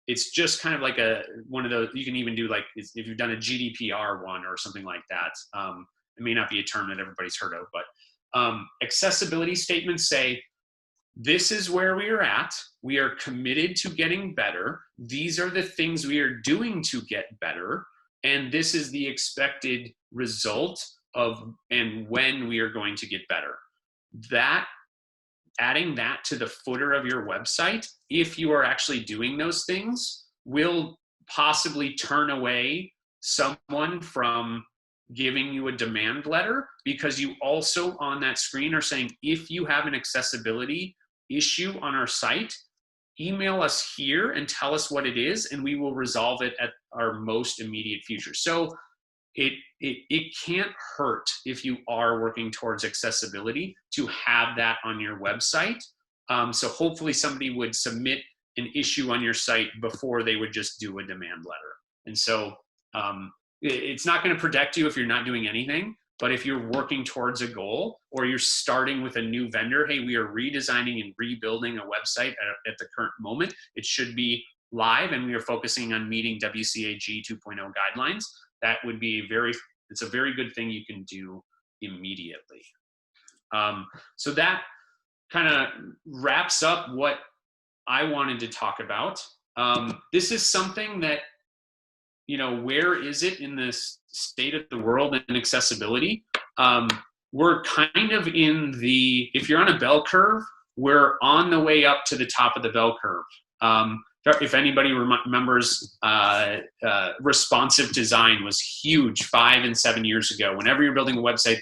It's just kind of like one of those, you can even do like, if you've done a GDPR one or something like that. It may not be a term that everybody's heard of, but accessibility statements say, this is where we are at. We are committed to getting better. These are the things we are doing to get better. And this is the expected result of and when we are going to get better. Adding that to the footer of your website, if you are actually doing those things, will possibly turn away someone from giving you a demand letter, because you also on that screen are saying, if you have an accessibility issue on our site, email us here and tell us what it is, and we will resolve it at our most immediate future. So it can't hurt, if you are working towards accessibility, to have that on your website. So hopefully somebody would submit an issue on your site before they would just do a demand letter. And so it's not going to protect you if you're not doing anything, but if you're working towards a goal, or you're starting with a new vendor, hey, we are redesigning and rebuilding a website at the current moment, it should be live, and we are focusing on meeting WCAG 2.0 guidelines. That would be it's a very good thing you can do immediately. So that kind of wraps up what I wanted to talk about. This is something that, where is it in this state of the world in accessibility? We're kind of if you're on a bell curve, we're on the way up to the top of the bell curve. If anybody remembers, responsive design was huge 5 and 7 years ago. Whenever you're building a website,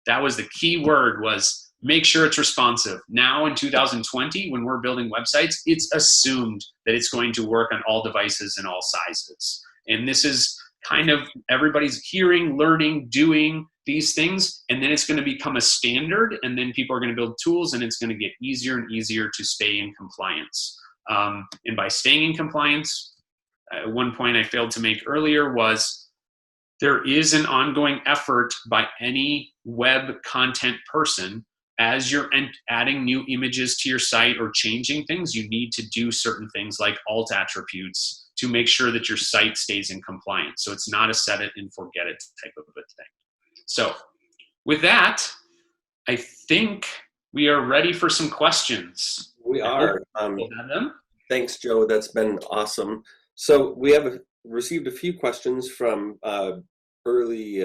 that was the key word, was make sure it's responsive. Now in 2020, when we're building websites, it's assumed that it's going to work on all devices and all sizes. And this is kind of everybody's hearing, learning, doing these things, and then it's going to become a standard, and then people are going to build tools, and it's going to get easier and easier to stay in compliance. And by staying in compliance, one point I failed to make earlier was there is an ongoing effort by any web content person. As you're adding new images to your site or changing things, you need to do certain things like alt attributes to make sure that your site stays in compliance. So it's not a set it and forget it type of a thing. So with that, I think we are ready for some questions. We are. We'll have them. Thanks, Joe. That's been awesome. So we have received a few questions from early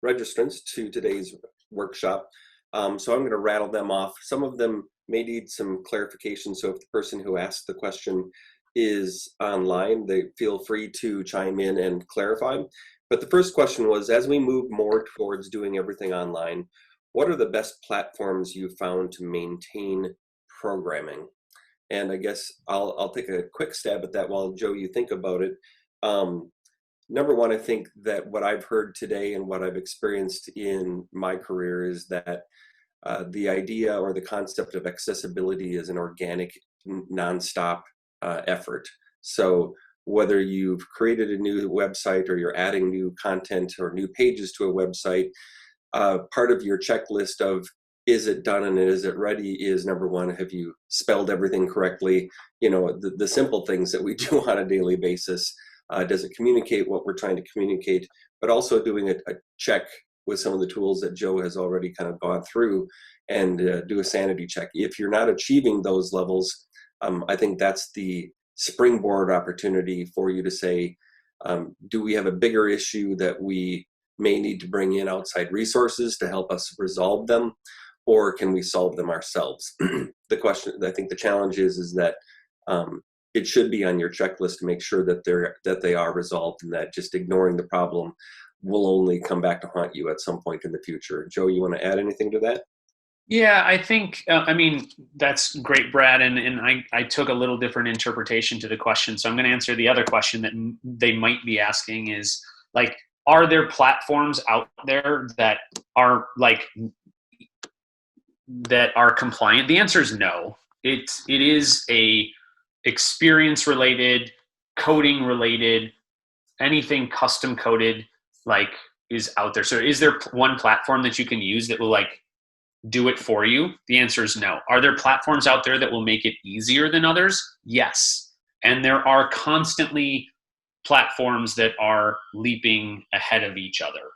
registrants to today's workshop. So I'm going to rattle them off. Some of them may need some clarification. So if the person who asked the question is online, they feel free to chime in and clarify. But the first question was, as we move more towards doing everything online, what are the best platforms you found to maintain programming? And I guess I'll take a quick stab at that while, Joe, you think about it. Number one, I think that what I've heard today and what I've experienced in my career is that the idea or the concept of accessibility is an organic, nonstop effort. So whether you've created a new website or you're adding new content or new pages to a website, part of your checklist of is it done and is it ready is number one, have you spelled everything correctly? The simple things that we do on a daily basis. Does it communicate what we're trying to communicate? But also doing a check with some of the tools that Joe has already kind of gone through and do a sanity check. If you're not achieving those levels, I think that's the springboard opportunity for you to say, do we have a bigger issue that we may need to bring in outside resources to help us resolve them, or can we solve them ourselves? The question, I think the challenge is that it should be on your checklist to make sure that they are resolved, and that just ignoring the problem will only come back to haunt you at some point in the future. Joe, you want to add anything to that? Yeah, I think, that's great, Brad. And I took a little different interpretation to the question. So I'm going to answer the other question that they might be asking is, like, are there platforms out there that are compliant? The answer is no. It is a experience related, coding related, anything custom coded is out there. So is there one platform that you can use that will do it for you? The answer is no. Are there platforms out there that will make it easier than others? Yes. And there are constantly platforms that are leaping ahead of each other.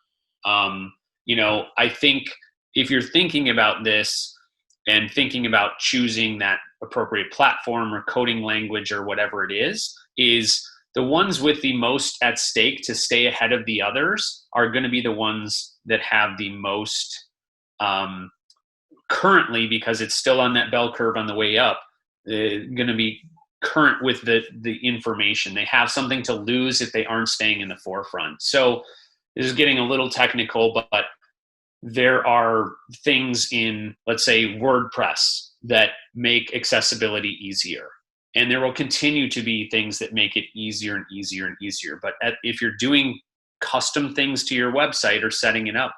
I think if you're thinking about this and thinking about choosing that appropriate platform or coding language or whatever it is the ones with the most at stake to stay ahead of the others are going to be the ones that have the most currently, because it's still on that bell curve on the way up, going to be current with the information. They have something to lose if they aren't staying in the forefront. So this is getting a little technical, but there are things in, let's say, WordPress that make accessibility easier. And there will continue to be things that make it easier and easier and easier. But if you're doing custom things to your website or setting it up,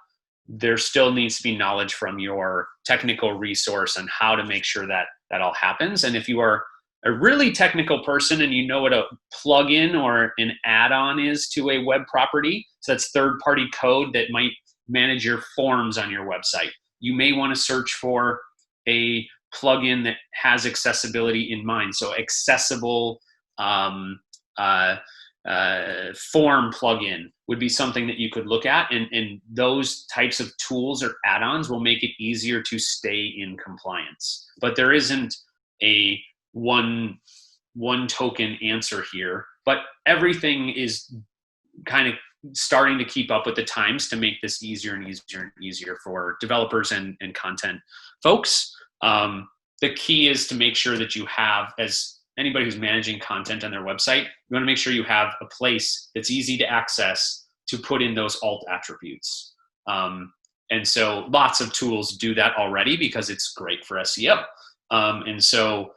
there still needs to be knowledge from your technical resource on how to make sure that that all happens. And if you are a really technical person and you know what a plugin or an add-on is to a web property, so that's third-party code that might manage your forms on your website, you may want to search for a plugin that has accessibility in mind. So accessible form plugin would be something that you could look at, and those types of tools or add-ons will make it easier to stay in compliance. But there isn't a one token answer here, but everything is kind of starting to keep up with the times to make this easier and easier and easier for developers and content folks. The key is to make sure that you have, as anybody who's managing content on their website, you want to make sure you have a place that's easy to access to put in those alt attributes. And so lots of tools do that already because it's great for SEO. And so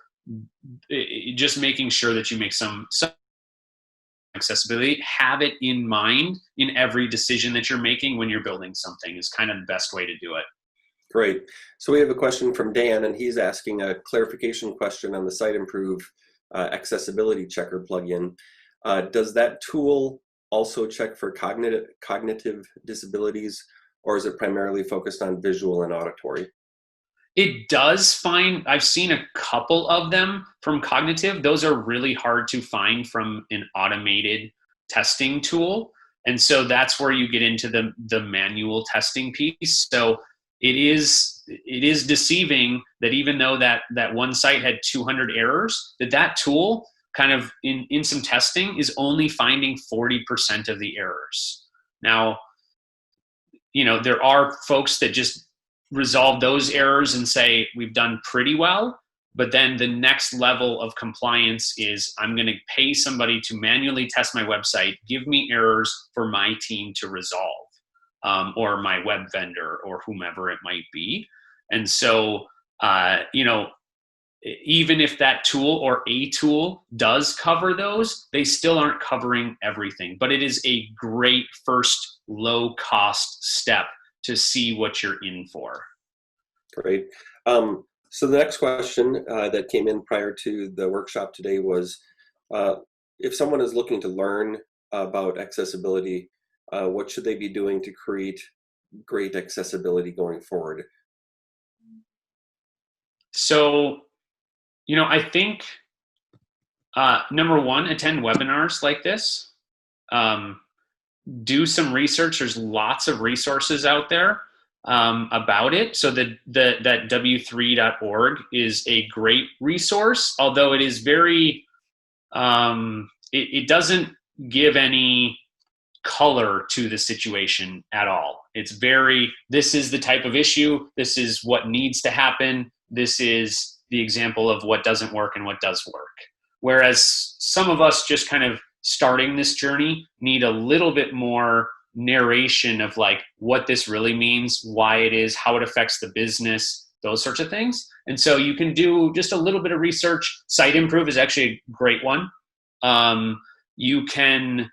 just making sure that you make some accessibility, have it in mind in every decision that you're making when you're building something is kind of the best way to do it. Great. So we have a question from Dan, and he's asking a clarification question on the Site Improve accessibility checker plugin. Does that tool also check for cognitive disabilities, or is it primarily focused on visual and auditory? It does find, I've seen a couple of them from cognitive. Those are really hard to find from an automated testing tool. And so that's where you get into the manual testing piece. So it is deceiving that even though that one site had 200 errors, that tool kind of in some testing is only finding 40% of the errors. Now, there are folks that just resolve those errors and say, we've done pretty well. But then the next level of compliance is, I'm going to pay somebody to manually test my website, give me errors for my team to resolve, or my web vendor or whomever it might be. And so, even if that tool or a tool does cover those, they still aren't covering everything. But it is a great first low cost step to see what you're in for. Great. So the next question that came in prior to the workshop today was, if someone is looking to learn about accessibility, what should they be doing to create great accessibility going forward? So, I think number one, attend webinars like this. Do some research. There's lots of resources out there about it. So that w3.org is a great resource, although it is very, it doesn't give any color to the situation at all. It's very, this is the type of issue, this is what needs to happen, this is the example of what doesn't work and what does work. Whereas some of us just kind of starting this journey need a little bit more narration of what this really means, why it is, how it affects the business, those sorts of things. And so you can do just a little bit of research. Site Improve is actually a great one. You can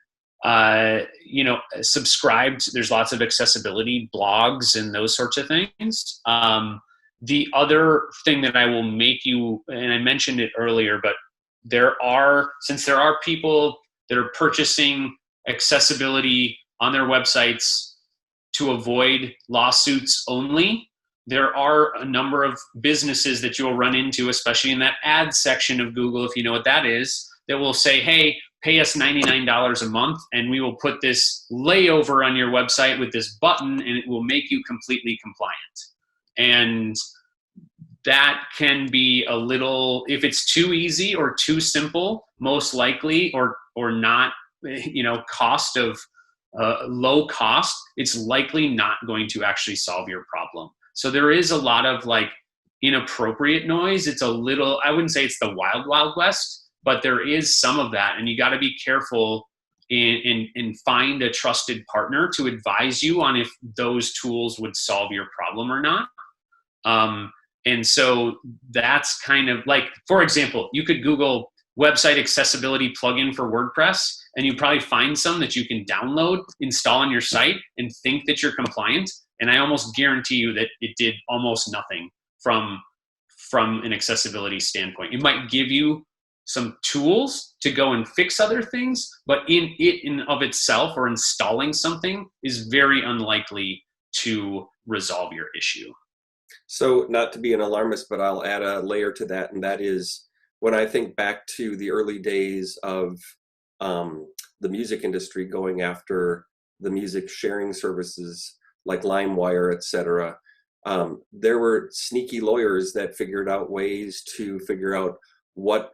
subscribed. There's lots of accessibility blogs and those sorts of things. The other thing that I will make you, and I mentioned it earlier, but since there are people that are purchasing accessibility on their websites to avoid lawsuits only, there are a number of businesses that you'll run into, especially in that ads section of Google, if you know what that is, that will say, hey, pay us $99 a month and we will put this layover on your website with this button and it will make you completely compliant. And that can be a little, if it's too easy or too simple, most likely, or not, cost of low cost, it's likely not going to actually solve your problem. So there is a lot of like inappropriate noise. It's a little, I wouldn't say it's the wild, wild west, but there is some of that. And you got to be careful and find a trusted partner to advise you on if those tools would solve your problem or not. And so that's kind of like, for example, you could Google website accessibility plugin for WordPress, and you probably find some that you can download, install on your site, and think that you're compliant. And I almost guarantee you that it did almost nothing from an accessibility standpoint. It might give you some tools to go and fix other things, but in and of itself, or installing something, is very unlikely to resolve your issue. So, not to be an alarmist, but I'll add a layer to that, and that is when I think back to the early days of the music industry going after the music sharing services like LimeWire, et cetera, there were sneaky lawyers that figured out ways to figure out what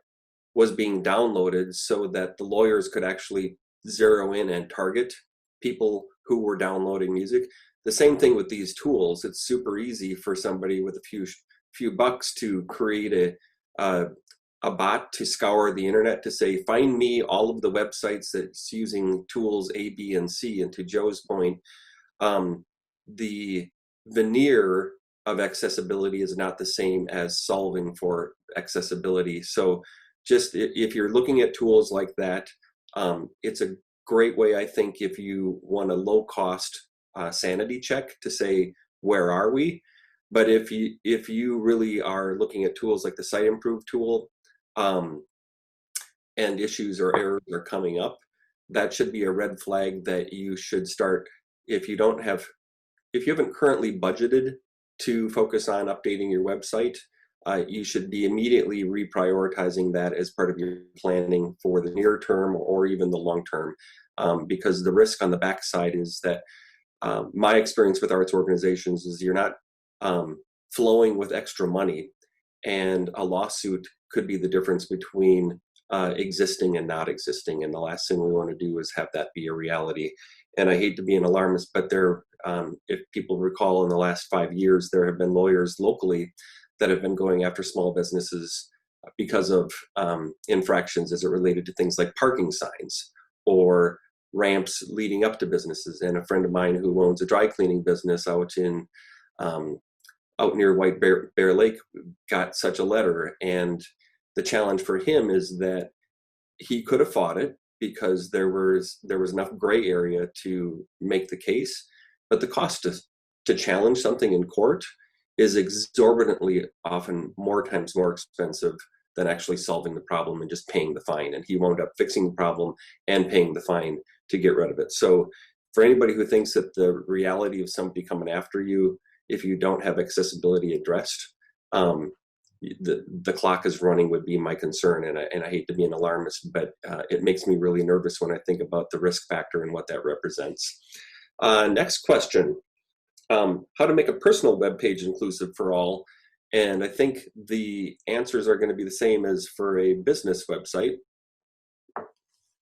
was being downloaded so that the lawyers could actually zero in and target people who were downloading music. The same thing with these tools. It's super easy for somebody with a few bucks to create a bot to scour the internet to say, find me all of the websites that's using tools A, B, and C. And to Joe's point, the veneer of accessibility is not the same as solving for accessibility. So just if you're looking at tools like that, it's a great way, I think, if you want a low cost sanity check to say, where are we? But if you really are looking at tools like the Site Improve tool, and issues or errors are coming up, that should be a red flag that you should start. If you haven't currently budgeted to focus on updating your website, you should be immediately reprioritizing that as part of your planning for the near term or even the long term, because the risk on the backside is that my experience with arts organizations is you're not flowing with extra money, and a lawsuit could be the difference between existing and not existing. And the last thing we want to do is have that be a reality. And I hate to be an alarmist, but if people recall, in the last 5 years, there have been lawyers locally that have been going after small businesses because of infractions as it related to things like parking signs or ramps leading up to businesses. And a friend of mine who owns a dry cleaning business out near White Bear Lake got such a letter. And the challenge for him is that he could have fought it because there was enough gray area to make the case, but the cost to challenge something in court is exorbitantly often more times more expensive than actually solving the problem and just paying the fine. And he wound up fixing the problem and paying the fine to get rid of it. So for anybody who thinks that the reality of somebody coming after you, if you don't have accessibility addressed, the clock is running would be my concern. And I hate to be an alarmist, but it makes me really nervous when I think about the risk factor and what that represents. Next question, how to make a personal web page inclusive for all. And I think the answers are going to be the same as for a business website.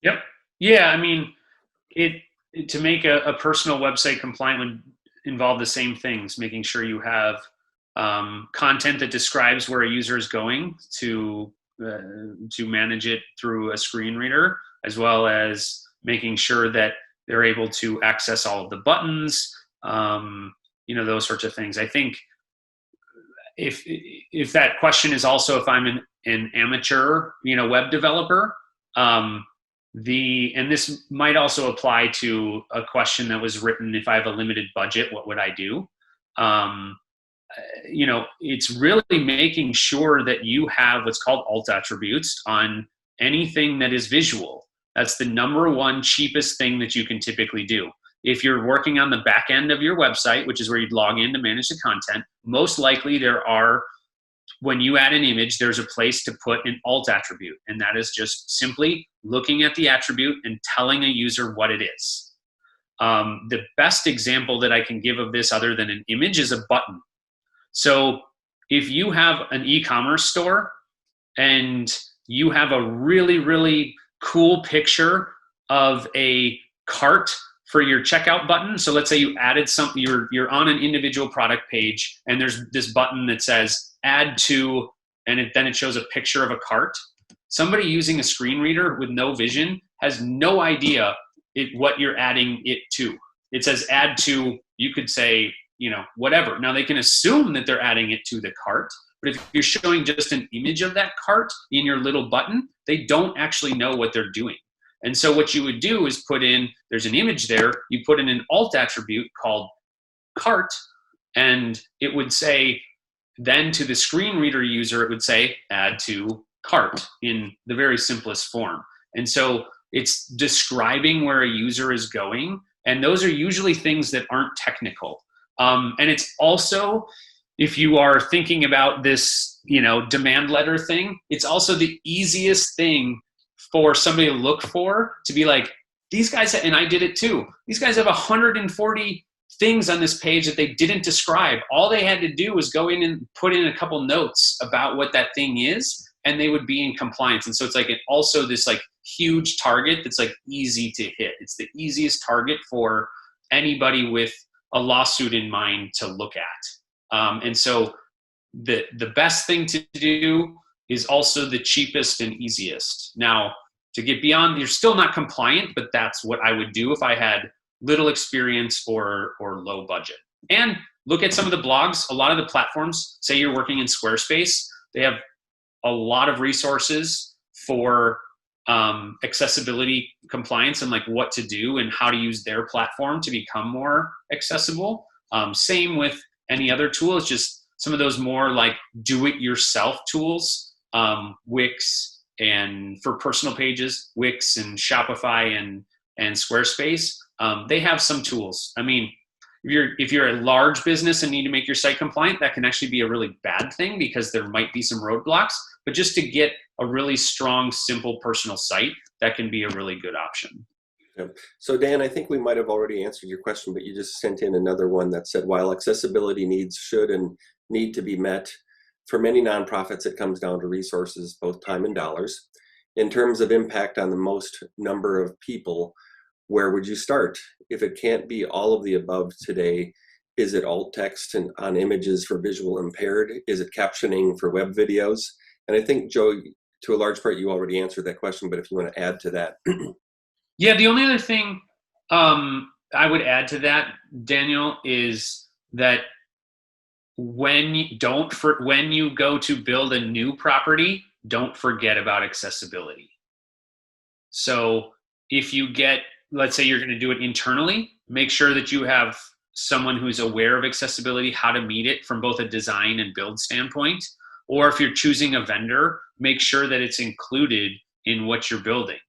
Yep. Yeah. I mean, to make a personal website compliant would involve the same things, making sure you have content that describes where a user is going to manage it through a screen reader, as well as making sure that they're able to access all of the buttons, those sorts of things. I think if that question is also if I'm an amateur, web developer, And this might also apply to a question that was written, if I have a limited budget, what would I do? It's really making sure that you have what's called alt attributes on anything that is visual. That's the number one cheapest thing that you can typically do. If you're working on the back end of your website, which is where you'd log in to manage the content, most likely when you add an image, there's a place to put an alt attribute. And that is just simply looking at the attribute and telling a user what it is. The best example that I can give of this other than an image is a button. So if you have an e-commerce store and you have a really, really cool picture of a cart for your checkout button. So let's say you added something, you're on an individual product page and there's this button that says add to, and then it shows a picture of a cart. Somebody using a screen reader with no vision has no idea what you're adding it to. It says add to, you could say, whatever. Now they can assume that they're adding it to the cart, but if you're showing just an image of that cart in your little button, they don't actually know what they're doing. And so what you would do is there's an image there, you put in an alt attribute called cart, and it would say, then to the screen reader user, it would say add to cart in the very simplest form. And so it's describing where a user is going. And those are usually things that aren't technical. And it's also, if you are thinking about this, demand letter thing, it's also the easiest thing for somebody to look for, to be like, these guys, and I did it too, these guys have 140 things on this page that they didn't describe. All they had to do was go in and put in a couple notes about what that thing is, and they would be in compliance. And so it's like also this like huge target that's like easy to hit. It's the easiest target for anybody with a lawsuit in mind to look at. And so the best thing to do is also the cheapest and easiest. Now, to get beyond, you're still not compliant, but that's what I would do if I had little experience or low budget. And look at some of the blogs. A lot of the platforms, say you're working in Squarespace, they have a lot of resources for accessibility compliance and like what to do and how to use their platform to become more accessible. Same with any other tool. It's just some of those more like do-it-yourself tools, Wix, and for personal pages, Wix and Shopify and Squarespace. They have some tools. I mean, if you're a large business and need to make your site compliant, that can actually be a really bad thing because there might be some roadblocks. But just to get a really strong, simple personal site, that can be a really good option. Yeah. So Dan, I think we might have already answered your question, but you just sent in another one that said, while accessibility needs should and need to be met, for many nonprofits, it comes down to resources, both time and dollars. In terms of impact on the most number of people, where would you start? If it can't be all of the above today, is it alt text and on images for visual impaired? Is it captioning for web videos? And I think, Joe, to a large part, you already answered that question, but if you want to add to that. Yeah, the only other thing I would add to that, Daniel, is that when you go to build a new property, don't forget about accessibility. So if you let's say you're going to do it internally, make sure that you have someone who's aware of accessibility, how to meet it from both a design and build standpoint. Or if you're choosing a vendor, make sure that it's included in what you're building.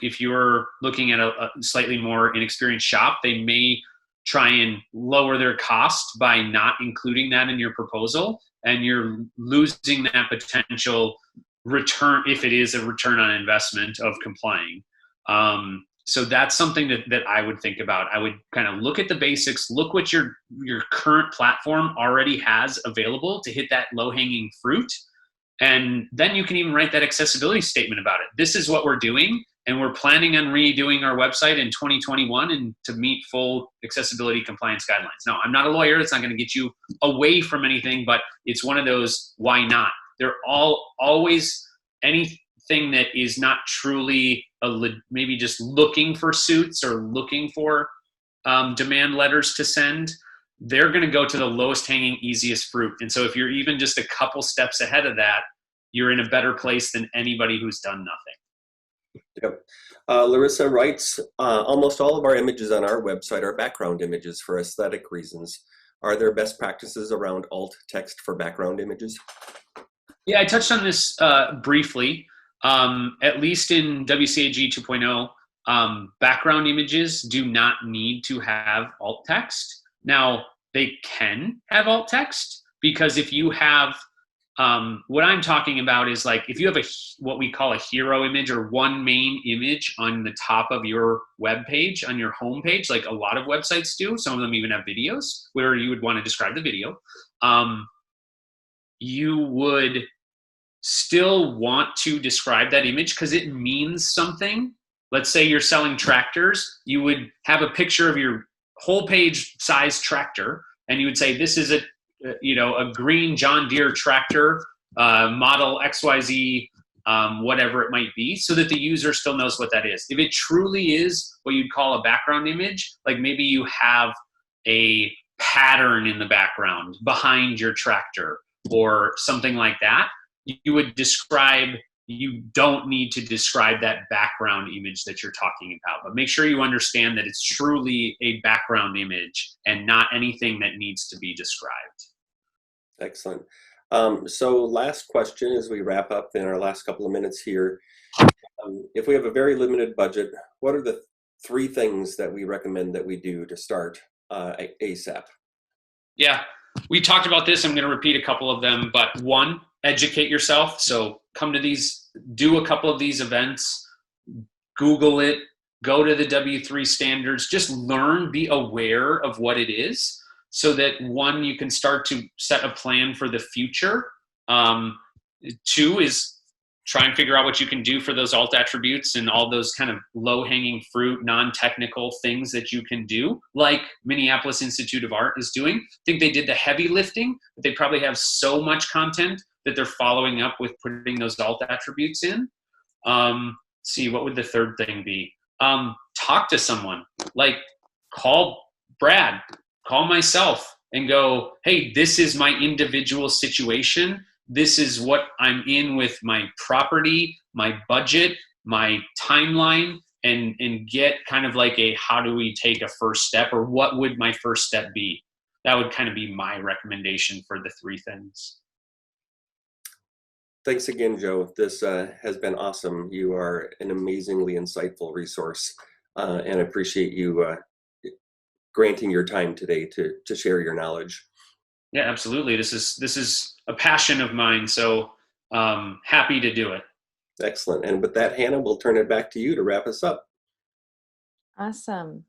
If you're looking at a slightly more inexperienced shop, they may try and lower their cost by not including that in your proposal, and you're losing that potential return, if it is a return on investment of complying. So that's something that I would think about. I would kind of look at the basics, look what your current platform already has available to hit that low-hanging fruit. And then you can even write that accessibility statement about it. This is what we're doing, and we're planning on redoing our website in 2021 and to meet full accessibility compliance guidelines. Now, I'm not a lawyer. It's not going to get you away from anything, but it's one of those, why not? They're always anything that is not truly maybe just looking for suits or looking for demand letters to send. They're going to go to the lowest hanging, easiest fruit. And so if you're even just a couple steps ahead of that, you're in a better place than anybody who's done nothing. Yep. Larissa writes, almost all of our images on our website are background images for aesthetic reasons. Are there best practices around alt text for background images? Yeah, I touched on this briefly. At least in WCAG 2.0, background images do not need to have alt text. Now, they can have alt text because if you have, what I'm talking about is like if you have what we call a hero image or one main image on the top of your web page, on your home page, like a lot of websites do. Some of them even have videos where you would want to describe the video. You would still want to describe that image because it means something. Let's say you're selling tractors, you would have a picture of your whole page size tractor, and you would say, this is a green John Deere tractor, model XYZ, whatever it might be, so that the user still knows what that is. If it truly is what you'd call a background image, like maybe you have a pattern in the background behind your tractor or something like that, you don't need to describe that background image that you're talking about, but make sure you understand that it's truly a background image and not anything that needs to be described. Excellent. So last question as we wrap up in our last couple of minutes here. If we have a very limited budget, what are the 3 things that we recommend that we do to start ASAP? Yeah, we talked about this. I'm going to repeat a couple of them, but 1, educate yourself. So come to these, do a couple of these events, Google it, go to the W3 standards, just learn, be aware of what it is so that 1, you can start to set a plan for the future. 2 is try and figure out what you can do for those alt attributes and all those kind of low-hanging fruit, non-technical things that you can do, like Minneapolis Institute of Art is doing. I think they did the heavy lifting, but they probably have so much content that they're following up with putting those alt attributes in. See, what would the 3rd thing be? Talk to someone, like call Brad, call myself and go, hey, this is my individual situation. This is what I'm in with my property, my budget, my timeline, and get kind of like a, how do we take a first step, or what would my first step be? That would kind of be my recommendation for the 3 things. Thanks again, Joe. This has been awesome. You are an amazingly insightful resource, and I appreciate you granting your time today to share your knowledge. Yeah, absolutely. This is a passion of mine, so happy to do it. Excellent. And with that, Hannah, we'll turn it back to you to wrap us up. Awesome.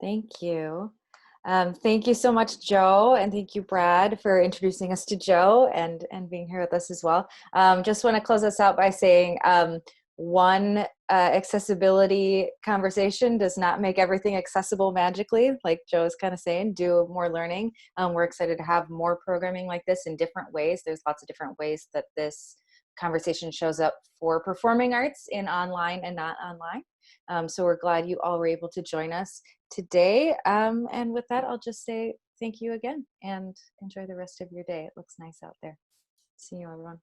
Thank you. Thank you so much, Joe, and thank you, Brad, for introducing us to Joe and being here with us as well. Just want to close us out by saying one accessibility conversation does not make everything accessible magically, like Joe is kind of saying. Do more learning. We're excited to have more programming like this in different ways. There's lots of different ways that this conversation shows up for performing arts in online and not online. So we're glad you all were able to join us today. And with that, I'll just say thank you again and enjoy the rest of your day. It looks nice out there. See you, everyone.